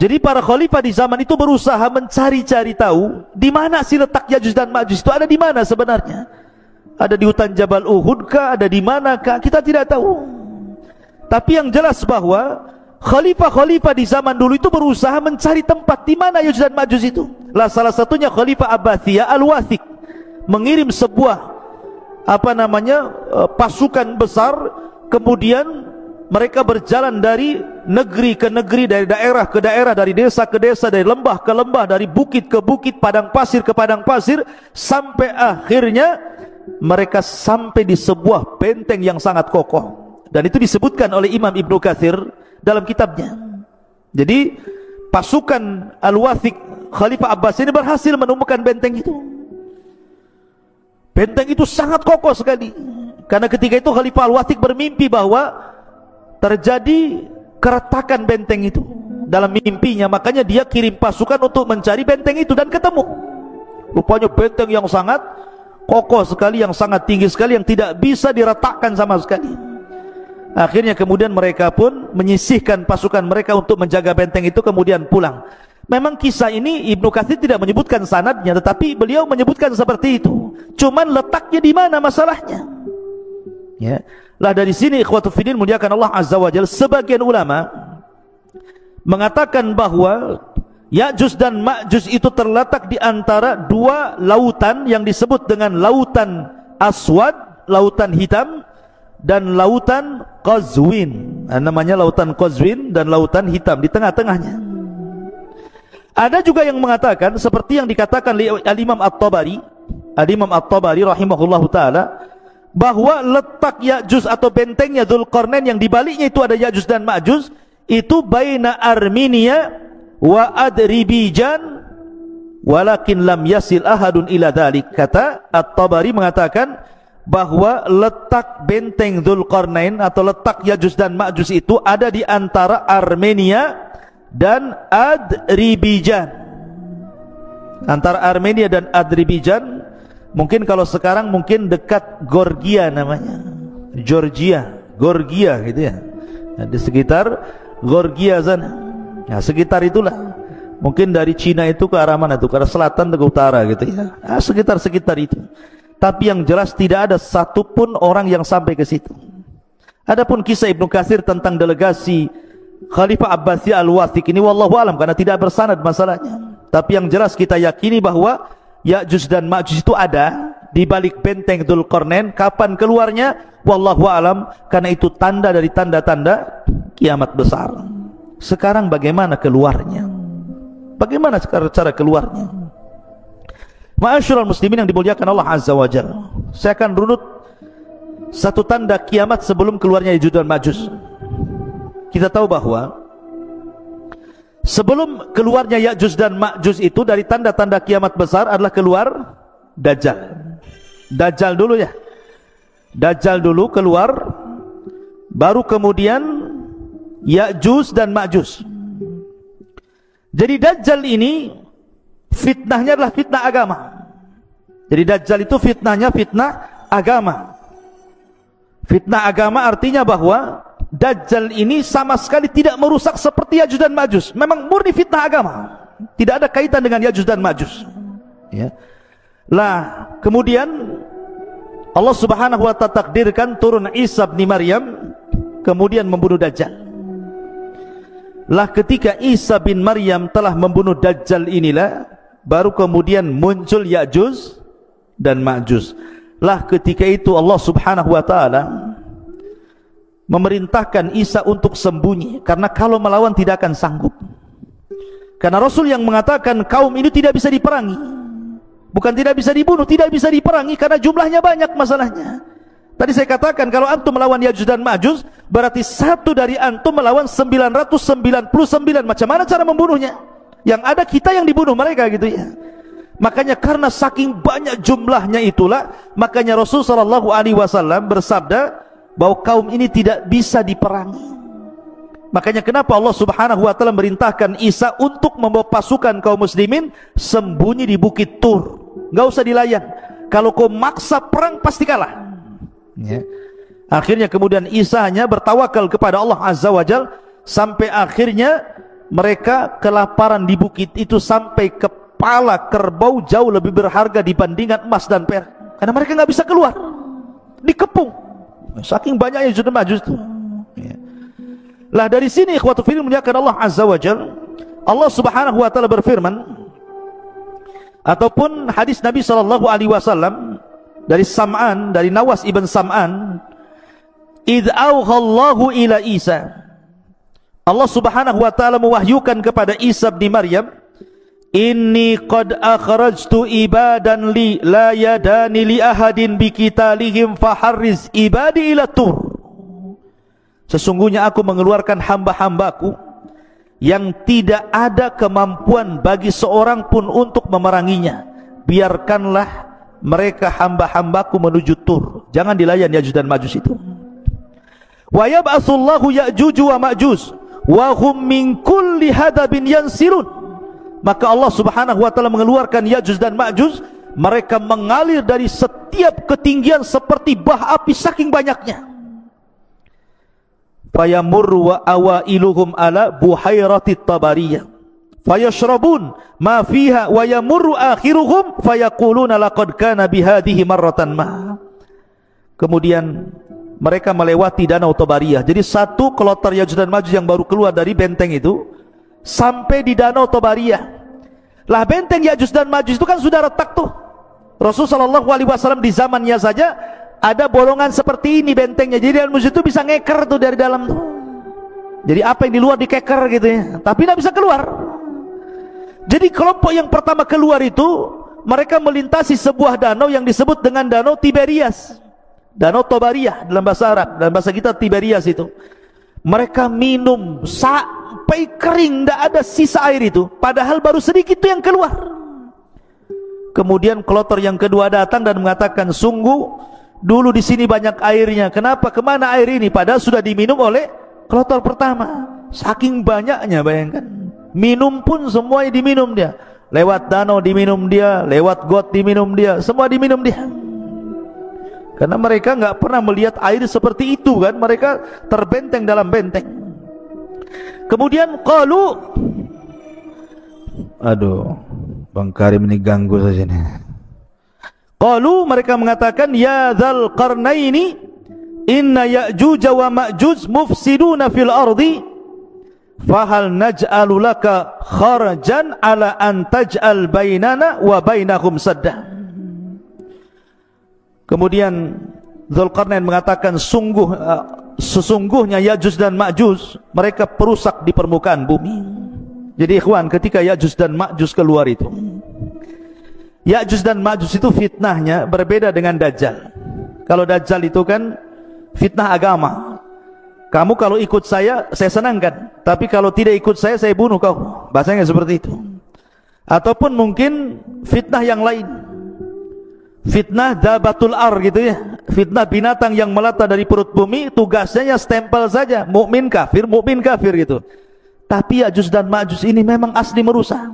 Jadi para khalifah di zaman itu berusaha mencari-cari tahu di mana sih letak Ya'juj dan Ma'juj itu, ada di mana sebenarnya? Ada di hutan Jabal Uhud kah? Ada di manakah? Kita tidak tahu. Tapi yang jelas bahwa khalifah-khalifah di zaman dulu itu berusaha mencari tempat di mana Ya'juj dan Ma'juj itu. Lah salah satunya Khalifah Abbasiyah Al-Wathiq mengirim sebuah pasukan besar, kemudian mereka berjalan dari negeri ke negeri, dari daerah ke daerah, dari desa ke desa, dari lembah ke lembah, dari bukit ke bukit, padang pasir ke padang pasir, sampai akhirnya mereka sampai di sebuah benteng yang sangat kokoh. Dan itu disebutkan oleh Imam Ibnu Katsir dalam kitabnya. Jadi pasukan Al-Wathiq Khalifah Abbas ini berhasil menemukan benteng itu. Benteng itu sangat kokoh sekali. Karena ketika itu Khalifah Al-Wathiq bermimpi bahwa terjadi keretakan benteng itu dalam mimpinya. Makanya dia kirim pasukan untuk mencari benteng itu, dan ketemu. Rupanya benteng yang sangat kokoh sekali, yang sangat tinggi sekali, yang tidak bisa diretakkan sama sekali. Akhirnya kemudian mereka pun menyisihkan pasukan mereka untuk menjaga benteng itu, kemudian pulang. Memang kisah ini Ibnu Katsir tidak menyebutkan sanadnya, tetapi beliau menyebutkan seperti itu. Cuman letaknya di mana masalahnya? Ya. Lah dari sini ikhwatul fiddin muliakan Allah Azza wa Jalla, sebagian ulama mengatakan bahwa Ya'juj dan Ma'juj itu terletak di antara dua lautan yang disebut dengan lautan Aswad, lautan hitam, dan lautan Qazwin. Namanya lautan Qazwin dan lautan hitam, di tengah-tengahnya. Ada juga yang mengatakan seperti yang dikatakan oleh Al-Imam At-Tabari, Al-Imam At-Tabari rahimahullahu taala, bahwa letak Ya'juj atau bentengnya Dzulqarnain yang dibaliknya itu ada Ya'juj dan Ma'juj, itu baina Armenia wa Adribijan walakin lam yasil ahadun ila dzalik. Kata At-Tabari mengatakan bahwa letak benteng Dzulqarnain atau letak Ya'juj dan Ma'juj itu ada di antara Armenia dan Adribijan. Antara Armenia dan Adribijan, mungkin kalau sekarang mungkin dekat Georgia namanya, Georgia gitu ya. Nah, di sekitar Georgia sana. Nah, sekitar itulah. Mungkin dari Cina itu ke arah mana itu? Ke arah selatan atau ke utara gitu ya. Nah, sekitar itu. Tapi yang jelas tidak ada satupun orang yang sampai ke situ. Adapun kisah Ibnu Katsir tentang delegasi Khalifah Abbasiyah Al-Wathiq ini wallahu alam, karena tidak bersanad masalahnya. Tapi yang jelas kita yakini bahwa Ya'juj dan Ma'juj itu ada di balik benteng Dzulqarnain. Kapan keluarnya? Wallahu alam, karena itu tanda dari tanda-tanda kiamat besar. Sekarang bagaimana keluarnya? Bagaimana cara keluarnya? Ma'asyiral muslimin yang dimuliakan Allah Azza wa Jalla, saya akan runut satu tanda kiamat sebelum keluarnya Ya'juj dan Ma'juj. Kita tahu bahwa sebelum keluarnya Ya'juj dan Ma'juj itu, dari tanda-tanda kiamat besar adalah keluar Dajjal. Dajjal dulu ya. Dajjal dulu keluar, baru kemudian Ya'juj dan Ma'juj. Jadi Dajjal ini fitnahnya adalah fitnah agama. Jadi Dajjal itu fitnahnya fitnah agama. Fitnah agama artinya bahwa Dajjal ini sama sekali tidak merusak seperti Ya'juj dan Ma'juj. Memang murni fitnah agama, tidak ada kaitan dengan Ya'juj dan Ma'juj ya. Lah kemudian Allah subhanahu wa ta'ala takdirkan turun Isa bin Maryam, kemudian membunuh Dajjal. Lah ketika Isa bin Maryam telah membunuh Dajjal inilah baru kemudian muncul Ya'juj dan Ma'juj. Lah ketika itu Allah subhanahu wa ta'ala memerintahkan Isa untuk sembunyi, karena kalau melawan tidak akan sanggup. Karena Rasul yang mengatakan kaum ini tidak bisa diperangi, bukan tidak bisa dibunuh, tidak bisa diperangi karena jumlahnya banyak masalahnya. Tadi saya katakan kalau antum melawan Ya'juj dan Ma'juj, berarti satu dari antum melawan 999. Macam mana cara membunuhnya? Yang ada kita yang dibunuh mereka gitu ya. Makanya karena saking banyak jumlahnya itulah, makanya Rasul SAW bersabda bahwa kaum ini tidak bisa diperangi. Makanya kenapa Allah subhanahu wa ta'ala merintahkan Isa untuk membawa pasukan kaum muslimin sembunyi di bukit Tur. Gak usah dilayan. Kalau kau maksa perang pasti kalah ya. Akhirnya kemudian Isa hanya bertawakal kepada Allah Azza wa Jal, sampai akhirnya mereka kelaparan di bukit itu, sampai kepala kerbau jauh lebih berharga dibandingkan emas dan perak, karena mereka nggak bisa keluar, dikepung saking banyaknya Ya'juj dan Ma'juj itu ya. Lah dari sini ikhwatul fillah muliakan Allah Azza wa Jal, Allah subhanahu wa ta'ala berfirman, ataupun hadis Nabi SAW dari Sam'an, dari Nawas ibn Sam'an, idh awhallahu ila Isa, Allah subhanahu wa ta'ala mewahyukan kepada Isa bin Maryam, inni qad akhrajtu ibadan li la yadani li ahadin biqitalihim faharriz ibadi ila Tur. Sesungguhnya aku mengeluarkan hamba-hambaku yang tidak ada kemampuan bagi seorang pun untuk memeranginya. Biarkanlah mereka hamba-hambaku menuju Tur, jangan dilayan Ya'juj dan Ma'juj itu. Wa yab'atsullahu Ya'juj wa Ma'juj wa hum min kulli hadabin yansirun. Maka Allah subhanahu wa ta'ala mengeluarkan Ya'juj dan Ma'juj mereka mengalir dari setiap ketinggian seperti bah api saking banyaknya. Fayamurru wa awailuhum ala buhairatit tabariyah fayashrabun ma fiha wa yamurru akhiruhum fayaquluna laqad kana bihadhihi marratan ma. Kemudian mereka melewati danau Tabariyah. Jadi satu kloter Yajuj dan Majuj yang baru keluar dari benteng itu sampai di danau Tabariyah. Lah benteng Yajuj dan Majuj itu kan sudah retak tuh. Rasulullah SAW di zamannya saja ada bolongan seperti ini bentengnya. Jadi dan Majuj itu bisa ngeker tuh dari dalam tuh. Jadi apa yang di luar dikeker gitu ya, tapi tidak bisa keluar. Jadi kelompok yang pertama keluar itu mereka melintasi sebuah danau yang disebut dengan danau Tiberias. Danau Tabariyah dalam bahasa Arab, dalam bahasa kita Tiberias itu. Mereka minum sampai kering, tidak ada sisa air itu. Padahal baru sedikit itu yang keluar. Kemudian kloter yang kedua datang dan mengatakan, sungguh dulu di sini banyak airnya. Kenapa? Kemana air ini? Padahal sudah diminum oleh kloter pertama. Saking banyaknya, bayangkan. Minum pun semuanya diminum dia. Lewat danau diminum dia, lewat got diminum dia, semua diminum dia. Karena mereka nggak pernah melihat air seperti itu kan, mereka terbenteng dalam benteng. Kemudian qalu, aduh, Bang Karim ini ganggu saja nih. Qalu, mereka mengatakan, ya dzal qarnaini inna ya'juj wa ma'juj mufsiduna fil ardi fahal naj'alu laka kharajan ala an taj'al bainana wa bainahum sadda. Kemudian Dzulqarnain mengatakan, sesungguhnya Yajuj dan Majuj mereka perusak di permukaan bumi. Jadi ikhwan, ketika Yajuj dan Majuj keluar itu, Yajuj dan Majuj itu fitnahnya berbeda dengan Dajjal. Kalau Dajjal itu kan fitnah agama. Kamu kalau ikut saya senangkan, tapi kalau tidak ikut saya bunuh kau. Bahasanya seperti itu. Ataupun mungkin fitnah yang lain, fitnah dabatul ar gitu ya, fitnah binatang yang melata dari perut bumi, tugasnya stempel saja, mukmin kafir gitu. Tapi Yajuj dan Majuj ini memang asli merusak,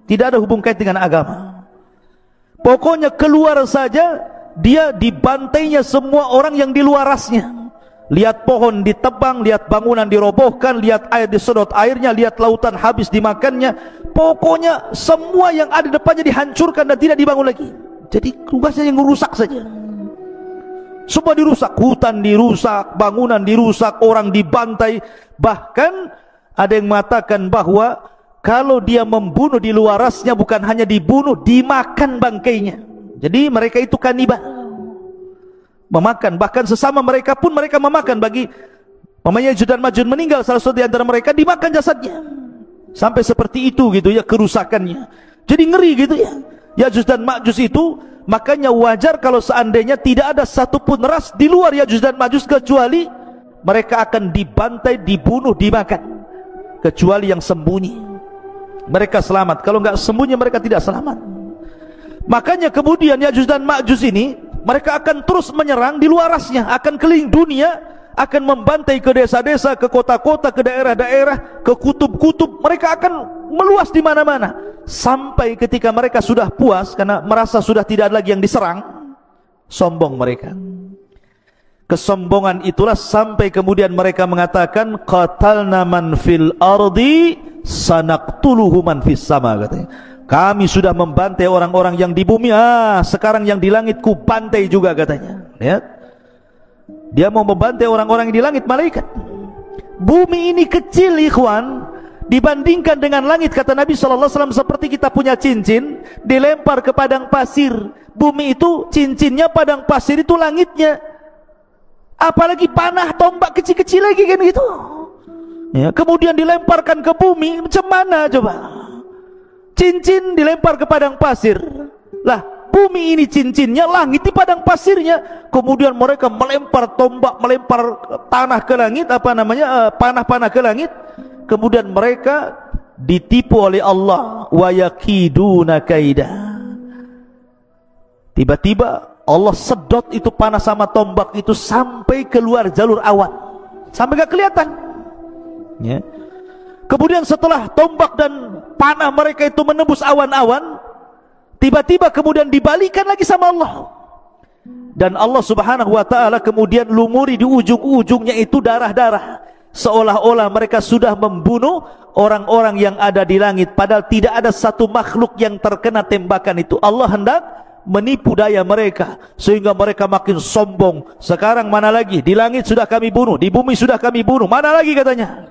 tidak ada hubung kait dengan agama. Pokoknya keluar saja, dia dibantainya semua orang yang di luarasnya. Lihat pohon ditebang, lihat bangunan dirobohkan, lihat air disedot airnya, lihat lautan habis dimakannya. Pokoknya semua yang ada depannya dihancurkan dan tidak dibangun lagi. Jadi tugasnya yang merusak saja. Semua dirusak, hutan dirusak, bangunan dirusak, orang dibantai. Bahkan ada yang mengatakan bahwa kalau dia membunuh di luarasnya, bukan hanya dibunuh, dimakan bangkainya. Jadi mereka itu kanibal, memakan. Bahkan sesama mereka pun mereka memakan. Bagi mamanya Yajuj dan Majuj meninggal, salah satu di antara mereka dimakan jasadnya. Sampai seperti itu gitu ya kerusakannya. Jadi ngeri gitu ya Yajuj dan Majuj itu. Makanya wajar kalau seandainya tidak ada satupun ras di luar Yajuj dan Majuj, kecuali mereka akan dibantai, dibunuh, dimakan. Kecuali yang sembunyi, mereka selamat. Kalau nggak sembunyi mereka tidak selamat. Makanya kemudian Yajuj dan Majuj ini mereka akan terus menyerang di luarasnya, akan keliling dunia, akan membantai ke desa-desa, ke kota-kota, ke daerah-daerah, ke kutub-kutub. Mereka akan meluas di mana-mana. Sampai ketika mereka sudah puas karena merasa sudah tidak ada lagi yang diserang, sombong mereka. Kesombongan itulah sampai kemudian mereka mengatakan, qatalna man fil ardi sanaqtuluhu man fis sama, katanya. Kami sudah membantai orang-orang yang di bumi, sekarang yang di langit ku bantai juga, katanya. Lihat, dia mau membantai orang-orang yang di langit, malaikat. Bumi ini kecil ikhwan, dibandingkan dengan langit, kata Nabi SAW, seperti kita punya cincin dilempar ke padang pasir. Bumi itu cincinnya, padang pasir itu langitnya. Apalagi panah tombak kecil-kecil lagi kan gitu ya. Kemudian dilemparkan ke bumi, macam mana coba? Cincin dilempar ke padang pasir. Lah bumi ini cincinnya, langit di padang pasirnya. Kemudian mereka melempar tombak, melempar tanah ke langit, panah-panah ke langit. Kemudian mereka ditipu oleh Allah. Wa yakiduna kaida. Tiba-tiba Allah sedot itu panah sama tombak itu sampai keluar jalur awan, sampai gak kelihatan ya. Kemudian setelah tombak dan panah mereka itu menembus awan-awan, Tiba-tiba kemudian dibalikan lagi sama Allah. Dan Allah subhanahu wa ta'ala kemudian lumuri di ujung-ujungnya itu darah-darah. Seolah-olah mereka sudah membunuh orang-orang yang ada di langit. Padahal tidak ada satu makhluk yang terkena tembakan itu. Allah hendak menipu daya mereka sehingga mereka makin sombong. Sekarang mana lagi? Di langit sudah kami bunuh, di bumi sudah kami bunuh, mana lagi katanya?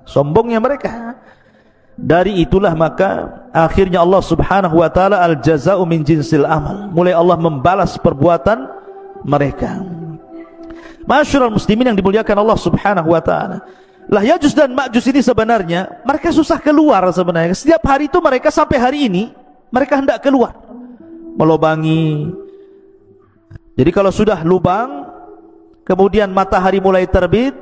Sombongnya mereka. Dari itulah maka akhirnya Allah subhanahu wa ta'ala al-jaza'u min jinsil amal. Mulai Allah membalas perbuatan mereka. Masyarul muslimin yang dimuliakan Allah subhanahu wa ta'ala, lah Ya'juj dan Ma'juj ini sebenarnya mereka susah keluar sebenarnya. Setiap hari itu mereka sampai hari ini mereka hendak keluar melobangi. Jadi kalau sudah lubang kemudian matahari mulai terbit,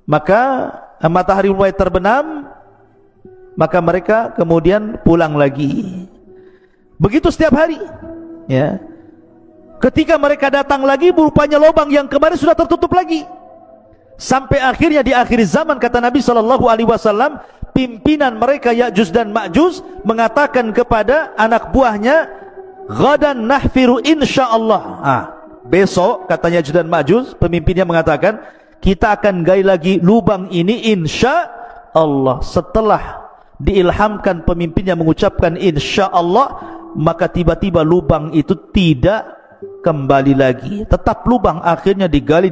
maka matahari mulai terbenam, maka mereka kemudian pulang lagi. Begitu setiap hari, ya. Ketika mereka datang lagi, rupanya lubang yang kemarin sudah tertutup lagi. Sampai akhirnya di akhir zaman, kata Nabi SAW, pimpinan mereka Ya'juj dan Ma'juj mengatakan kepada anak buahnya, "Ghadan nahfiru insyaallah." Besok, katanya Ya'juj dan Ma'juj, pemimpinnya mengatakan, kita akan gali lagi lubang ini insyaallah. Setelah diilhamkan pemimpinnya mengucapkan insyaallah, maka tiba-tiba lubang itu tidak kembali lagi, tetap lubang. Akhirnya digali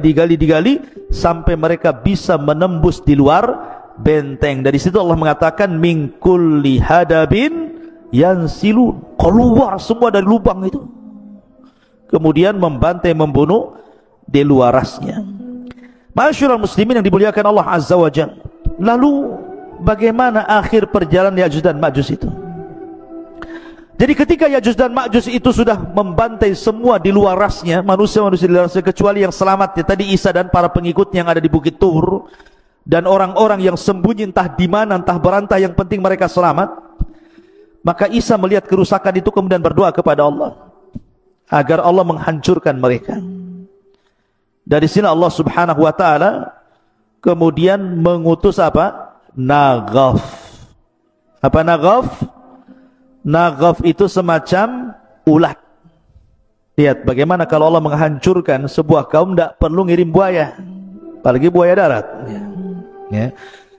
sampai mereka bisa menembus di luar benteng. Dari situ Allah mengatakan min kulli hadabin yansilun, keluar semua dari lubang itu, kemudian membantai, membunuh di luarasnya. Masyarul muslimin yang dimuliakan Allah azza wa jalla. Lalu bagaimana akhir perjalanan Ya'juj dan Ma'juj itu? Jadi ketika Ya'juj dan Ma'juj itu sudah membantai semua di luar rasnya, manusia-manusia di luar rasnya, kecuali yang selamat ya, tadi Isa dan para pengikutnya yang ada di Bukit Tur, dan orang-orang yang sembunyi entah di mana, entah berantai, yang penting mereka selamat. Maka Isa melihat kerusakan itu kemudian berdoa kepada Allah agar Allah menghancurkan mereka. Dari sini Allah subhanahu wa ta'ala kemudian mengutus apa? Naghaf. Apa Naghaf? Naghaf itu semacam ulat. Lihat bagaimana kalau Allah menghancurkan sebuah kaum, tidak perlu ngirim buaya, apalagi buaya darat, ya.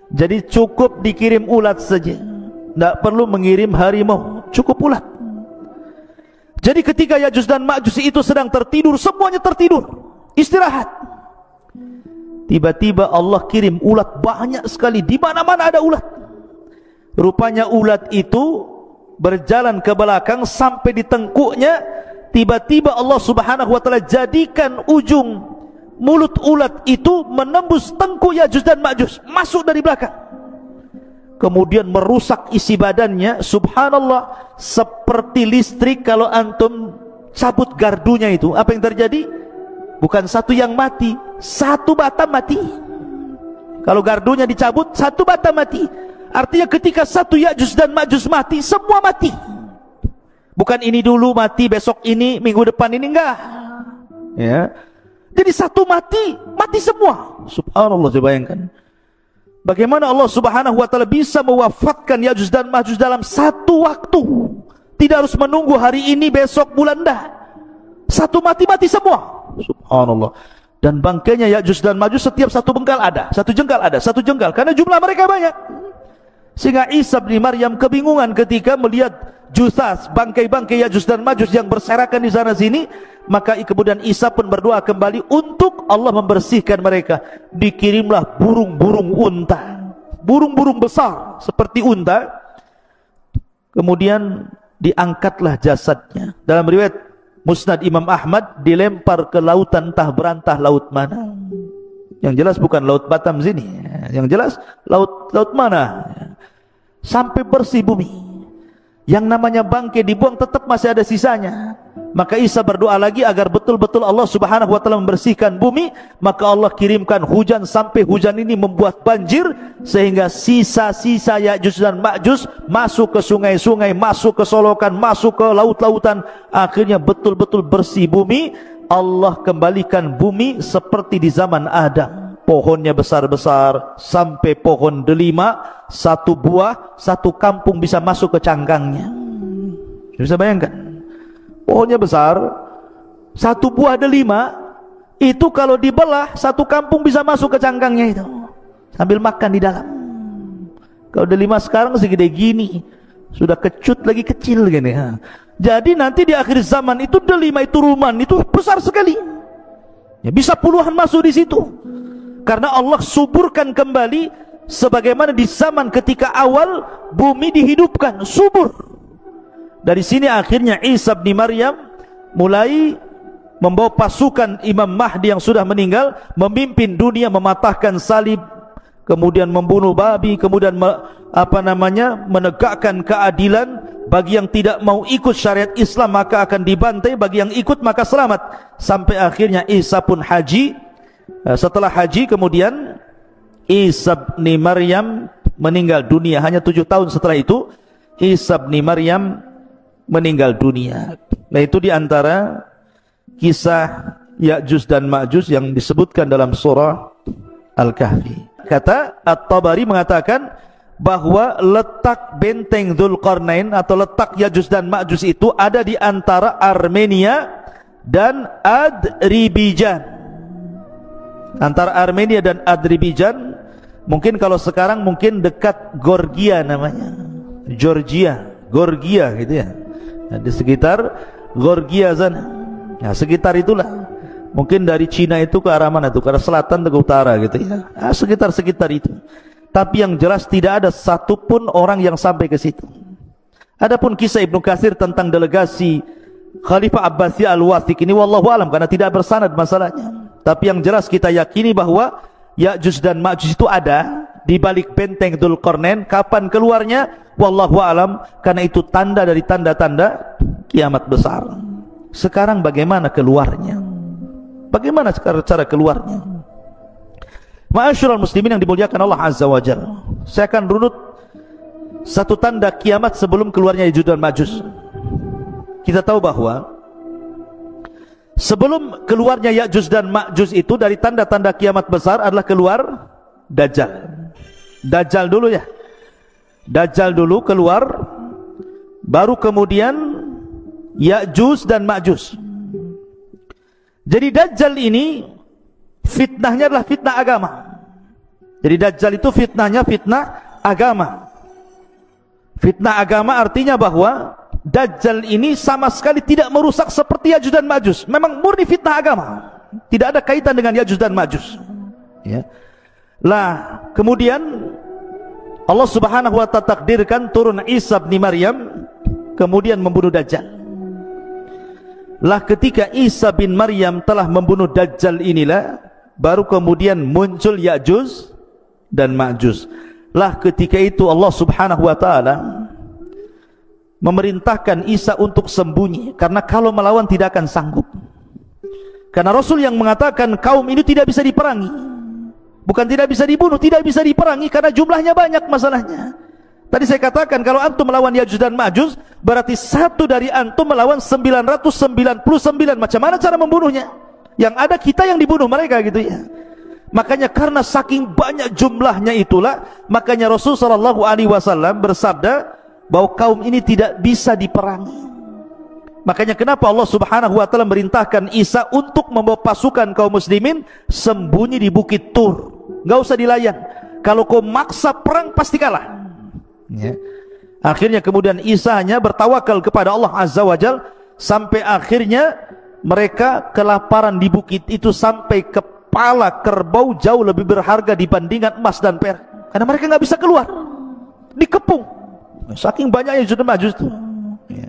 Jadi cukup dikirim ulat saja, tidak perlu mengirim harimau, cukup ulat. Jadi ketika Ya'juj dan Ma'juj itu sedang tertidur, semuanya tertidur, istirahat, tiba-tiba Allah kirim ulat banyak sekali, di mana-mana ada ulat. Rupanya ulat itu berjalan ke belakang sampai di tengkuknya. Tiba-tiba Allah subhanahu wa ta'ala jadikan ujung mulut ulat itu menembus tengkuk Ya'juj dan Ma'juj, masuk dari belakang, kemudian merusak isi badannya. Subhanallah, seperti listrik kalau antum cabut gardunya itu, apa yang terjadi? Bukan satu yang mati, satu batang mati. Kalau gardunya dicabut, satu batang mati. Artinya ketika satu Ya'juj dan Ma'juj mati, semua mati. Bukan ini dulu mati, besok ini, minggu depan ini, enggak, ya. Jadi satu mati, mati semua. Subhanallah, coba bayangkan bagaimana Allah subhanahu wa ta'ala bisa mewafatkan Ya'juj dan Ma'juj dalam satu waktu. Tidak harus menunggu hari ini, besok, bulan, dah. Satu mati semua. Subhanallah. Dan bangkainya Ya'juj dan Ma'juj setiap satu bengkal ada, satu jengkal ada, satu jengkal, karena jumlah mereka banyak. Sehingga Isa bin Maryam kebingungan ketika melihat jusas, bangkai-bangkai Ya'juj dan Ma'juj yang berserakan di sana sini. Maka kemudian Isa pun berdoa kembali untuk Allah membersihkan mereka. Dikirimlah burung-burung unta, burung-burung besar seperti unta. Kemudian diangkatlah jasadnya. Dalam riwayat Musnad Imam Ahmad, dilempar ke lautan, entah berantah laut mana. Yang jelas bukan laut Batam sini, yang jelas laut mana, sampai bersih bumi. Yang namanya bangkai dibuang, tetap masih ada sisanya. Maka Isa berdoa lagi agar betul-betul Allah subhanahu wa ta'ala membersihkan bumi. Maka Allah kirimkan hujan, sampai hujan ini membuat banjir, sehingga sisa-sisa Ya'juj dan Ma'juj masuk ke sungai-sungai, masuk ke solokan, masuk ke laut-lautan. Akhirnya betul-betul bersih bumi. Allah kembalikan bumi seperti di zaman Adam. Pohonnya besar-besar sampai pohon delima, satu buah, satu kampung bisa masuk ke cangkangnya. Bisa bayangkan, pohonnya besar, satu buah delima, itu kalau dibelah, satu kampung bisa masuk ke cangkangnya itu, sambil makan di dalam. Kalau delima sekarang segede gini, sudah kecut lagi kecil gini. Jadi nanti di akhir zaman itu delima itu ruman itu besar sekali. Ya, bisa puluhan masuk di situ. Karena Allah suburkan kembali sebagaimana di zaman ketika awal bumi dihidupkan, subur. Dari sini akhirnya Isa bin Maryam mulai membawa pasukan Imam Mahdi yang sudah meninggal, memimpin dunia, mematahkan salib, kemudian membunuh babi, kemudian menegakkan keadilan. Bagi yang tidak mau ikut syariat Islam maka akan dibantai, bagi yang ikut maka selamat. Sampai akhirnya Isa pun haji. Setelah haji kemudian Isa bin Maryam meninggal dunia. Hanya 7 tahun setelah itu Isa bin Maryam meninggal dunia. Nah, itu diantara kisah Ya'juj dan Ma'juj yang disebutkan dalam surah Al-Kahfi. Kata At-Tabari mengatakan bahwa letak benteng Dzulqarnain atau letak Ya'juj dan Ma'juj itu ada di antara Armenia dan Azerbaijan. Antara Armenia dan Azerbaijan, mungkin kalau sekarang mungkin dekat Georgia namanya, Georgia gitu ya. Nah, di sekitar Georgia sana. Nah, sekitar itulah. Mungkin dari Cina itu ke arah mana itu? Ke arah selatan atau ke utara gitu ya. Nah, sekitar itu. Tapi yang jelas tidak ada satupun orang yang sampai ke situ. Adapun kisah Ibnu Katsir tentang delegasi Khalifah Abbasiyah Al-Wathiq ini wallahu alam, karena tidak bersanad masalahnya. Tapi yang jelas kita yakini bahwa Ya'juj dan Ma'juj itu ada di balik benteng Dzulqarnain. Kapan keluarnya wallahu alam, karena itu tanda dari tanda-tanda kiamat besar. Sekarang bagaimana keluarnya? Bagaimana cara keluarnya? Ma'asyiral muslimin yang dimuliakan Allah Azza wa Jalla, saya akan runut satu tanda kiamat sebelum keluarnya Ya'juj dan Ma'juj. Kita tahu bahwa sebelum keluarnya Ya'juj dan Ma'juj itu dari tanda-tanda kiamat besar adalah keluar Dajjal. Dajjal dulu ya. Dajjal dulu keluar, baru kemudian Ya'juj dan Ma'juj. Jadi Dajjal ini fitnahnya adalah fitnah agama. Jadi Dajjal itu fitnahnya fitnah agama. Fitnah agama artinya bahwa Dajjal ini sama sekali tidak merusak seperti Ya'juj dan Ma'juj. Memang murni fitnah agama, tidak ada kaitan dengan Ya'juj dan Ma'juj ya. Lah kemudian Allah subhanahu wa ta'ala takdirkan turun Isa bin Maryam, kemudian membunuh Dajjal. Lah ketika Isa bin Maryam telah membunuh Dajjal inilah baru kemudian muncul Ya'juj dan Ma'juj. Lah ketika itu Allah subhanahu wa ta'ala memerintahkan Isa untuk sembunyi, karena kalau melawan tidak akan sanggup. Karena Rasul yang mengatakan kaum ini tidak bisa diperangi, bukan tidak bisa dibunuh, tidak bisa diperangi karena jumlahnya banyak masalahnya. Tadi saya katakan kalau antum melawan Ya'juj dan Ma'juj berarti satu dari antum melawan 999. Macam mana cara membunuhnya? Yang ada kita yang dibunuh mereka gitu ya. Makanya karena saking banyak jumlahnya itulah, makanya Rasul SAW bersabda bahwa kaum ini tidak bisa diperangi. Makanya kenapa Allah subhanahu wa ta'ala merintahkan Isa untuk membawa pasukan kaum muslimin sembunyi di Bukit Tur. Gak usah dilayan. Kalau kau maksa perang pasti kalah ya. Akhirnya kemudian Isa hanya bertawakal kepada Allah Azza wa Jal, sampai akhirnya mereka kelaparan di bukit itu sampai kepala kerbau jauh lebih berharga dibandingkan emas dan perak, karena mereka nggak bisa keluar, dikepung saking banyaknya Ya'juj dan Ma'juj itu ya.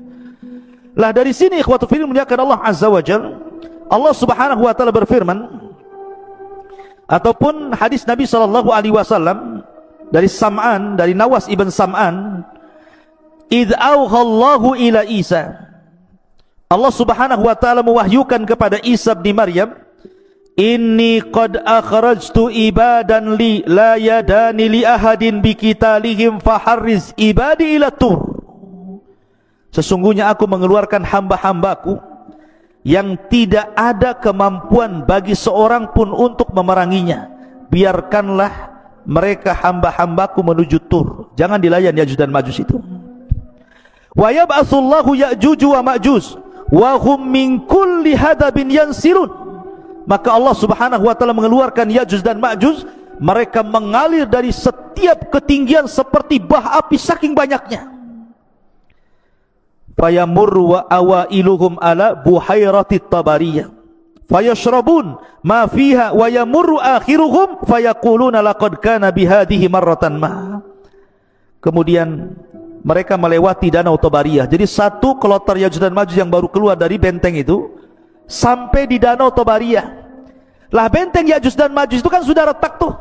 Lah dari sini ikhwatu fillah muliakan Allah Azza wa Jal, Allah subhanahu wa ta'ala berfirman, ataupun hadis Nabi SAW dari Sam'an, dari Nawas ibn Sam'an, idh awhallahu ila Isa, Allah subhanahu wa ta'ala mewahyukan kepada Isa bin Maryam, inni qad akhrajtu ibadan li la yadani li ahadin biqitalihim faharriz ibadi ila Tur. Sesungguhnya aku mengeluarkan hamba-hambaku yang tidak ada kemampuan bagi seorang pun untuk memeranginya, biarkanlah mereka hamba-hambaku menuju Tur. Jangan dilayan Ya'juj dan Ma'juj itu. wa yab'atsullahu Ya'juj wa Ma'juj wa hum min kulli hadabin yansilun. Maka Allah Subhanahu wa taala mengeluarkan Ya'juj dan Ma'juj, mereka mengalir dari setiap ketinggian seperti bah api saking banyaknya. Fayamurru wa awailuhum ala buhairatit tabariyah fayashrabun ma fiha wa yamurru akhiruhum fayaquluna laqad kana bihadhihi marratan ma. Kemudian mereka melewati danau Tabariyah. Jadi satu kloter Ya'juj dan Ma'juj yang baru keluar dari benteng itu sampai di danau Tabariyah. Lah benteng Ya'juj dan Ma'juj itu kan sudah retak tuh.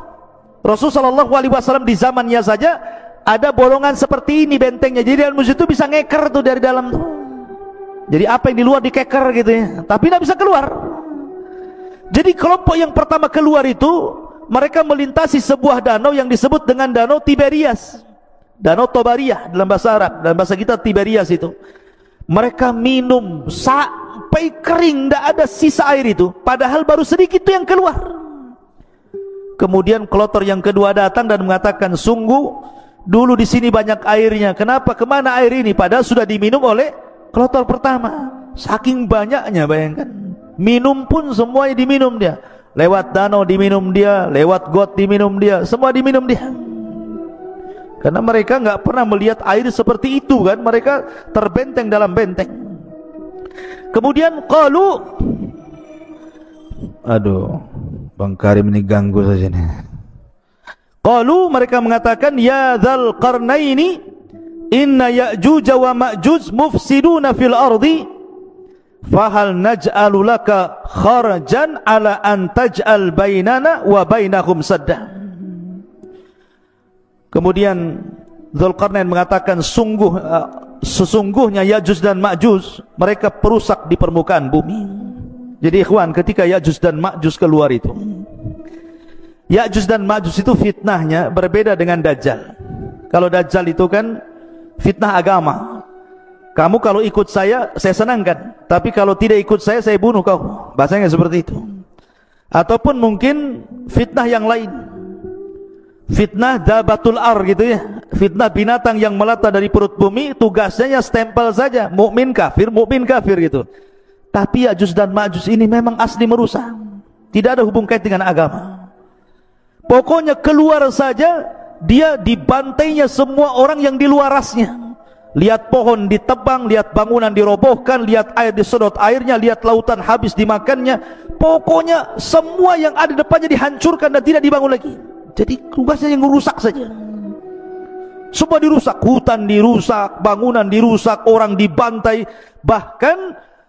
Rasulullah SAW di zamannya saja ada bolongan seperti ini bentengnya. Jadi dan Ma'juj itu bisa ngeker tuh dari dalam tuh. Jadi apa yang di luar dikeker gitu ya, tapi tidak bisa keluar. Jadi kelompok yang pertama keluar itu mereka melintasi sebuah danau yang disebut dengan Danau Tiberias, Danau Tabariyah dalam bahasa Arab, dalam bahasa kita Tiberias itu. Mereka minum sampai kering, tidak ada sisa air itu, padahal baru sedikit itu yang keluar. Kemudian kloter yang kedua datang dan mengatakan, sungguh dulu di sini banyak airnya, kenapa kemana air ini? Padahal sudah diminum oleh kloter pertama. Saking banyaknya, bayangkan, minum pun semuanya diminum dia. Lewat danau diminum dia, lewat got diminum dia, semua diminum dia. Karena mereka nggak pernah melihat air seperti itu kan, mereka terbenteng dalam benteng. Kemudian qalu, aduh, Bang Karim ini ganggu saja nih. Qalu, mereka mengatakan, ya dzal qarnaini inna Ya'juj wa Ma'juj mufsiduna fil ardi fahal naj'alu laka kharajan ala an taj'al bainana wa bainahum sadda. Kemudian Dzulqarnain mengatakan, sesungguhnya Ya'juj dan Ma'juj mereka perusak di permukaan bumi. Jadi ikhwan, ketika Ya'juj dan Ma'juj keluar itu, Ya'juj dan Ma'juj itu fitnahnya berbeda dengan Dajjal. Kalau Dajjal itu kan fitnah agama, kamu kalau ikut saya senangkan, tapi kalau tidak ikut saya bunuh kau, bahasanya seperti itu. Ataupun mungkin fitnah yang lain, fitnah dabatul ar gitu ya, fitnah binatang yang melata dari perut bumi, tugasnya stempel saja, mukmin kafir gitu. Tapi Ya'juj dan Ma'juj ini memang asli merusak, tidak ada hubung kait dengan agama. Pokoknya keluar saja, dia dibantainya semua orang yang di luarasnya. Lihat pohon ditebang, lihat bangunan dirobohkan, lihat air disedot airnya, lihat lautan habis dimakannya. Pokoknya semua yang ada di depannya dihancurkan dan tidak dibangun lagi. Jadi tugasnya yang merusak saja. Semua dirusak, hutan dirusak, bangunan dirusak, orang dibantai. Bahkan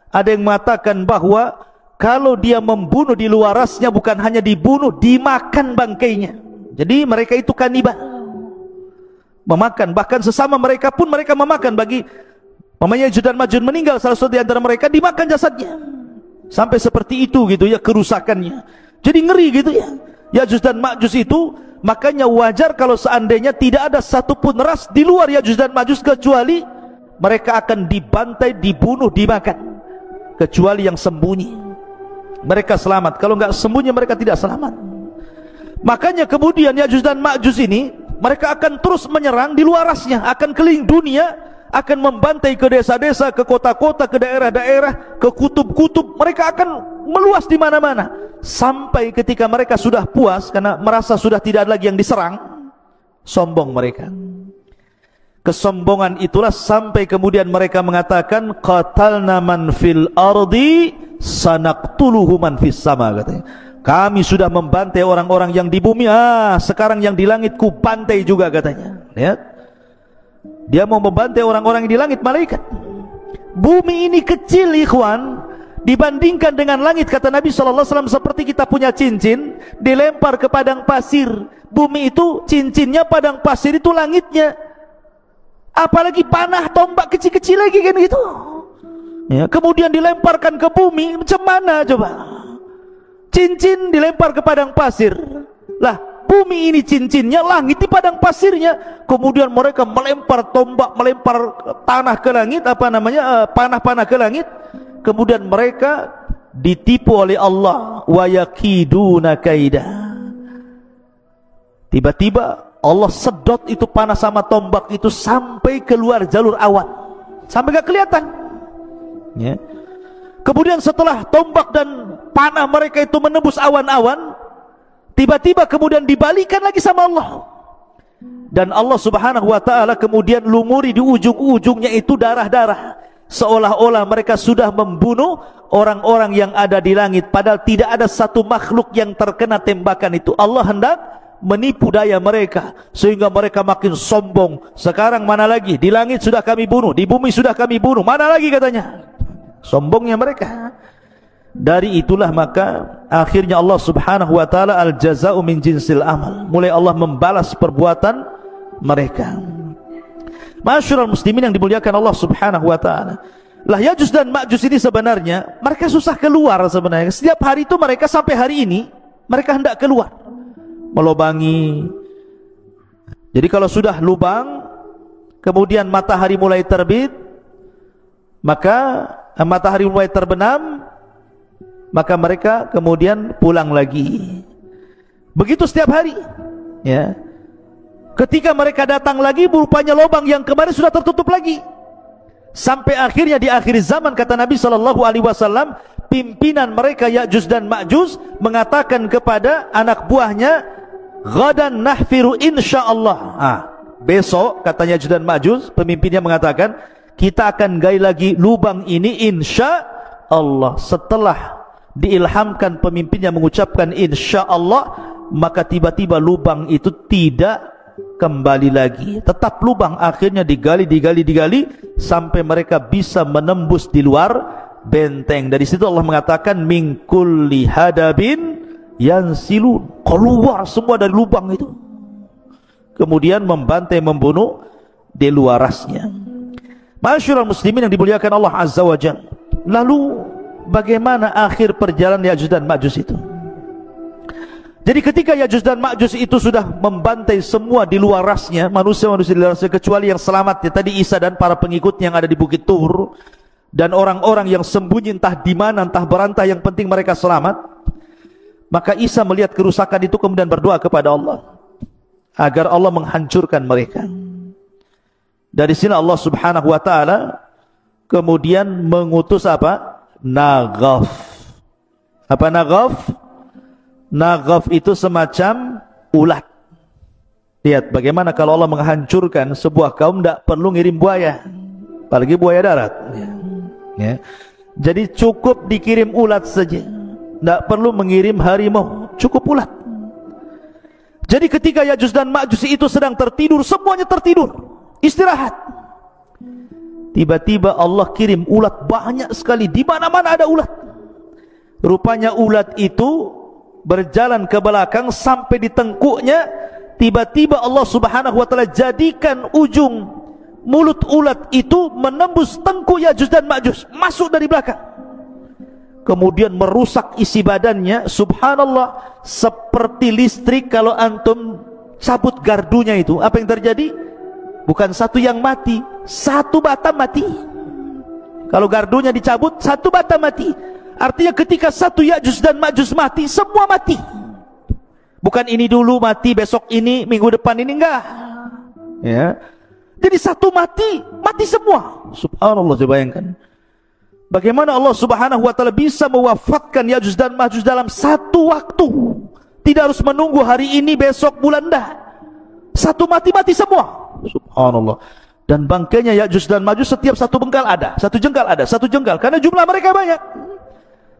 ada yang mengatakan bahwa kalau dia membunuh di luarasnya, bukan hanya dibunuh, dimakan bangkainya. Jadi mereka itu kanibal, memakan. Bahkan sesama mereka pun mereka memakan. Bagi mamanya Ya'juj dan Ma'juj meninggal, salah satu di antara mereka dimakan jasadnya. Sampai seperti itu gitu ya kerusakannya. Jadi ngeri gitu ya Ya'juj dan Ma'juj itu. Makanya wajar kalau seandainya tidak ada satupun ras di luar Ya'juj dan Ma'juj, kecuali mereka akan dibantai, dibunuh, dimakan. Kecuali yang sembunyi, mereka selamat. Kalau nggak sembunyi, mereka tidak selamat. Makanya kemudian Ya'juj dan Ma'juj ini mereka akan terus menyerang di luarasnya, akan keliling dunia, akan membantai ke desa-desa, ke kota-kota, ke daerah-daerah, ke kutub-kutub. Mereka akan meluas di mana-mana, sampai ketika mereka sudah puas karena merasa sudah tidak ada lagi yang diserang, sombong mereka. Kesombongan itulah sampai kemudian mereka mengatakan, qatalna man fil ardi sanaqtuluhu man fis sama, katanya. Kami sudah membantai orang-orang yang di bumi, sekarang yang di langit ku bantai juga, katanya. Lihat, dia mau membantai orang-orang yang di langit, malaikat. Bumi ini kecil ikhwan, dibandingkan dengan langit, kata Nabi SAW, seperti kita punya cincin dilempar ke padang pasir. Bumi itu cincinnya, padang pasir itu langitnya. Apalagi panah tombak kecil-kecil lagi kan gitu ya. Kemudian dilemparkan ke bumi, macam mana coba? Cincin dilempar ke padang pasir, lah bumi ini cincinnya, langit di padang pasirnya. Kemudian mereka melempar tombak, melempar tanah ke langit, panah-panah ke langit. Kemudian mereka ditipu oleh Allah, wa yakiduna kaida. Tiba-tiba Allah sedot itu panah sama tombak itu sampai keluar jalur awan. sampai gak kelihatan. Ya. Kemudian setelah tombak dan panah mereka itu menembus awan-awan, tiba-tiba kemudian dibalikan lagi sama Allah. Dan Allah subhanahu wa ta'ala kemudian lumuri di ujung-ujungnya itu darah-darah, seolah-olah mereka sudah membunuh orang-orang yang ada di langit, padahal tidak ada satu makhluk yang terkena tembakan itu. Allah hendak menipu daya mereka sehingga mereka makin sombong. Sekarang mana lagi, di langit sudah kami bunuh, di bumi sudah kami bunuh, mana lagi katanya. Sombongnya mereka. Dari itulah maka akhirnya Allah subhanahu wa ta'ala al-jaza'u min jinsil amal, mulai Allah membalas perbuatan mereka. Masyarul muslimin yang dimuliakan Allah subhanahu wa ta'ala, lah Ya'juj dan Ma'juj ini sebenarnya mereka susah keluar sebenarnya. Setiap hari itu mereka sampai hari ini mereka hendak keluar melubangi. Jadi kalau sudah lubang kemudian matahari mulai terbit, maka matahari mulai terbenam, maka mereka kemudian pulang lagi. Begitu setiap hari, ya. Ketika mereka datang lagi, rupanya lubang yang kemarin sudah tertutup lagi. Sampai akhirnya di akhir zaman, kata Nabi SAW, pimpinan mereka Ya'juj dan Ma'juj mengatakan kepada anak buahnya, "Ghadan nahfiru insyaallah." Besok, katanya Ya'juj dan Ma'juj, pemimpinnya mengatakan, kita akan gali lagi lubang ini insya Allah. Setelah diilhamkan pemimpinnya mengucapkan insya Allah, maka tiba-tiba lubang itu tidak kembali lagi, tetap lubang. Akhirnya digali sampai mereka bisa menembus di luar benteng. Dari situ Allah mengatakan min kulli hadabin yansilun, keluar semua dari lubang itu, kemudian membantai membunuh di luarasnya. Masyarul muslimin yang dimuliakan Allah azza wa jalla, lalu bagaimana akhir perjalanan Ya'juj dan Ma'juj itu? Jadi ketika Ya'juj dan Ma'juj itu sudah membantai semua di luar rasnya, manusia-manusia di luar rasnya, kecuali yang selamat ya tadi Isa dan para pengikutnya yang ada di Bukit Tur, dan orang-orang yang sembunyi entah di mana, entah berantah, yang penting mereka selamat. Maka Isa melihat kerusakan itu kemudian berdoa kepada Allah agar Allah menghancurkan mereka. Dari sini Allah subhanahu wa ta'ala kemudian mengutus apa? Naghaf. Apa Naghaf? Naghaf itu semacam ulat. Lihat bagaimana kalau Allah menghancurkan sebuah kaum, tidak perlu ngirim buaya, apalagi buaya darat, ya. Jadi cukup dikirim ulat saja, tidak perlu mengirim harimau, cukup ulat. Jadi ketika Ya'juj dan Ma'juj itu sedang tertidur, semuanya tertidur, istirahat, tiba-tiba Allah kirim ulat banyak sekali, di mana-mana ada ulat. Rupanya ulat itu berjalan ke belakang sampai di tengkuknya. Tiba-tiba Allah subhanahu wa ta'ala jadikan ujung mulut ulat itu menembus tengkuk Ya'juj dan Ma'juj, masuk dari belakang, kemudian merusak isi badannya. Subhanallah, seperti listrik kalau antum cabut gardunya itu, apa yang terjadi? Bukan satu yang mati, satu batang mati. Kalau gardunya dicabut, satu batang mati. Artinya ketika satu Ya'juj dan Ma'juj mati, semua mati. Bukan ini dulu mati, besok ini, minggu depan ini, enggak, ya. Jadi satu mati, mati semua. Subhanallah, coba bayangkan bagaimana Allah subhanahu wa ta'ala bisa mewafatkan Ya'juj dan Ma'juj dalam satu waktu. Tidak harus menunggu hari ini, besok, bulan, dah. Satu mati semua. Subhanallah. Dan bangkainya Ya'juj dan Ma'juj setiap satu bengkal ada, satu jengkal ada, satu jengkal, karena jumlah mereka banyak.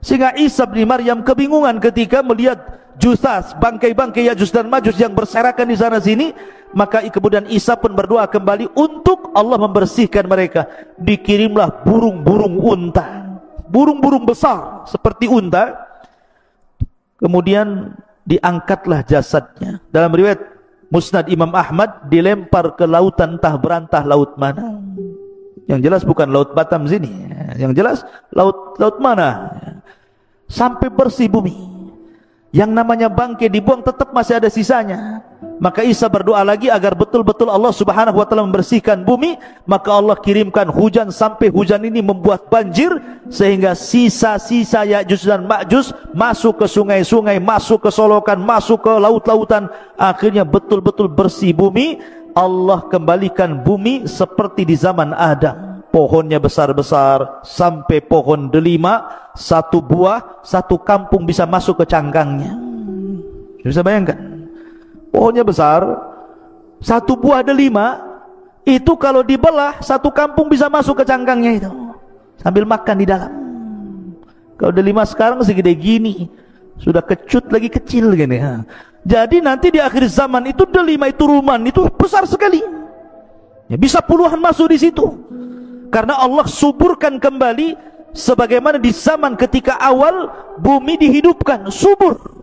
Sehingga Isa bin Maryam kebingungan ketika melihat jusas, bangkai-bangkai Ya'juj dan Ma'juj yang berserakan di sana sini. Maka kemudian Isa pun berdoa kembali untuk Allah membersihkan mereka. Dikirimlah burung-burung unta, burung-burung besar seperti unta. Kemudian diangkatlah jasadnya. Dalam riwayat Musnad Imam Ahmad, dilempar ke lautan, entah berantah laut mana. Yang jelas bukan laut Batam sini, yang jelas laut mana. Sampai bersih bumi. Yang namanya bangkai dibuang, tetap masih ada sisanya. Maka Isa berdoa lagi agar betul-betul Allah subhanahu wa ta'ala membersihkan bumi. Maka Allah kirimkan hujan, sampai hujan ini membuat banjir, sehingga sisa-sisa Ya'juj dan Ma'juj masuk ke sungai-sungai, masuk ke solokan, masuk ke laut-lautan. Akhirnya betul-betul bersih bumi. Allah kembalikan bumi seperti di zaman Adam. pohonnya besar-besar sampai pohon delima, satu buah, satu kampung bisa masuk ke cangkangnya. Bisa bayangkan, pohonnya besar, satu buah delima, itu kalau dibelah, satu kampung bisa masuk ke cangkangnya itu, sambil makan di dalam. Kalau delima sekarang segede gini, sudah kecut lagi kecil gini. Jadi nanti di akhir zaman itu delima itu ruman itu besar sekali, ya, bisa puluhan masuk di situ. Karena Allah suburkan kembali sebagaimana di zaman ketika awal bumi dihidupkan, subur.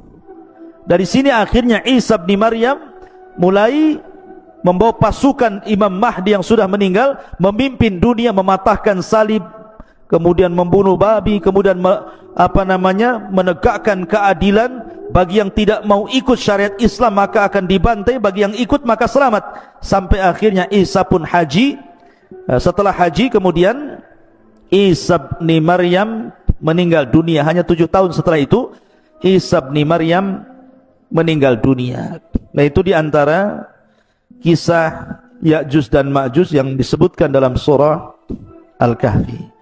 Dari sini akhirnya Isa bin Maryam mulai membawa pasukan Imam Mahdi yang sudah meninggal, memimpin dunia, mematahkan salib, kemudian membunuh babi, kemudian menegakkan keadilan. Bagi yang tidak mau ikut syariat Islam maka akan dibantai, bagi yang ikut maka selamat. Sampai akhirnya Isa pun haji. Setelah haji kemudian Isa bin Maryam meninggal dunia. Hanya 7 tahun setelah itu Isa bin Maryam meninggal dunia. Nah, itu diantara kisah Ya'juj dan Ma'juj yang disebutkan dalam surah Al-Kahfi.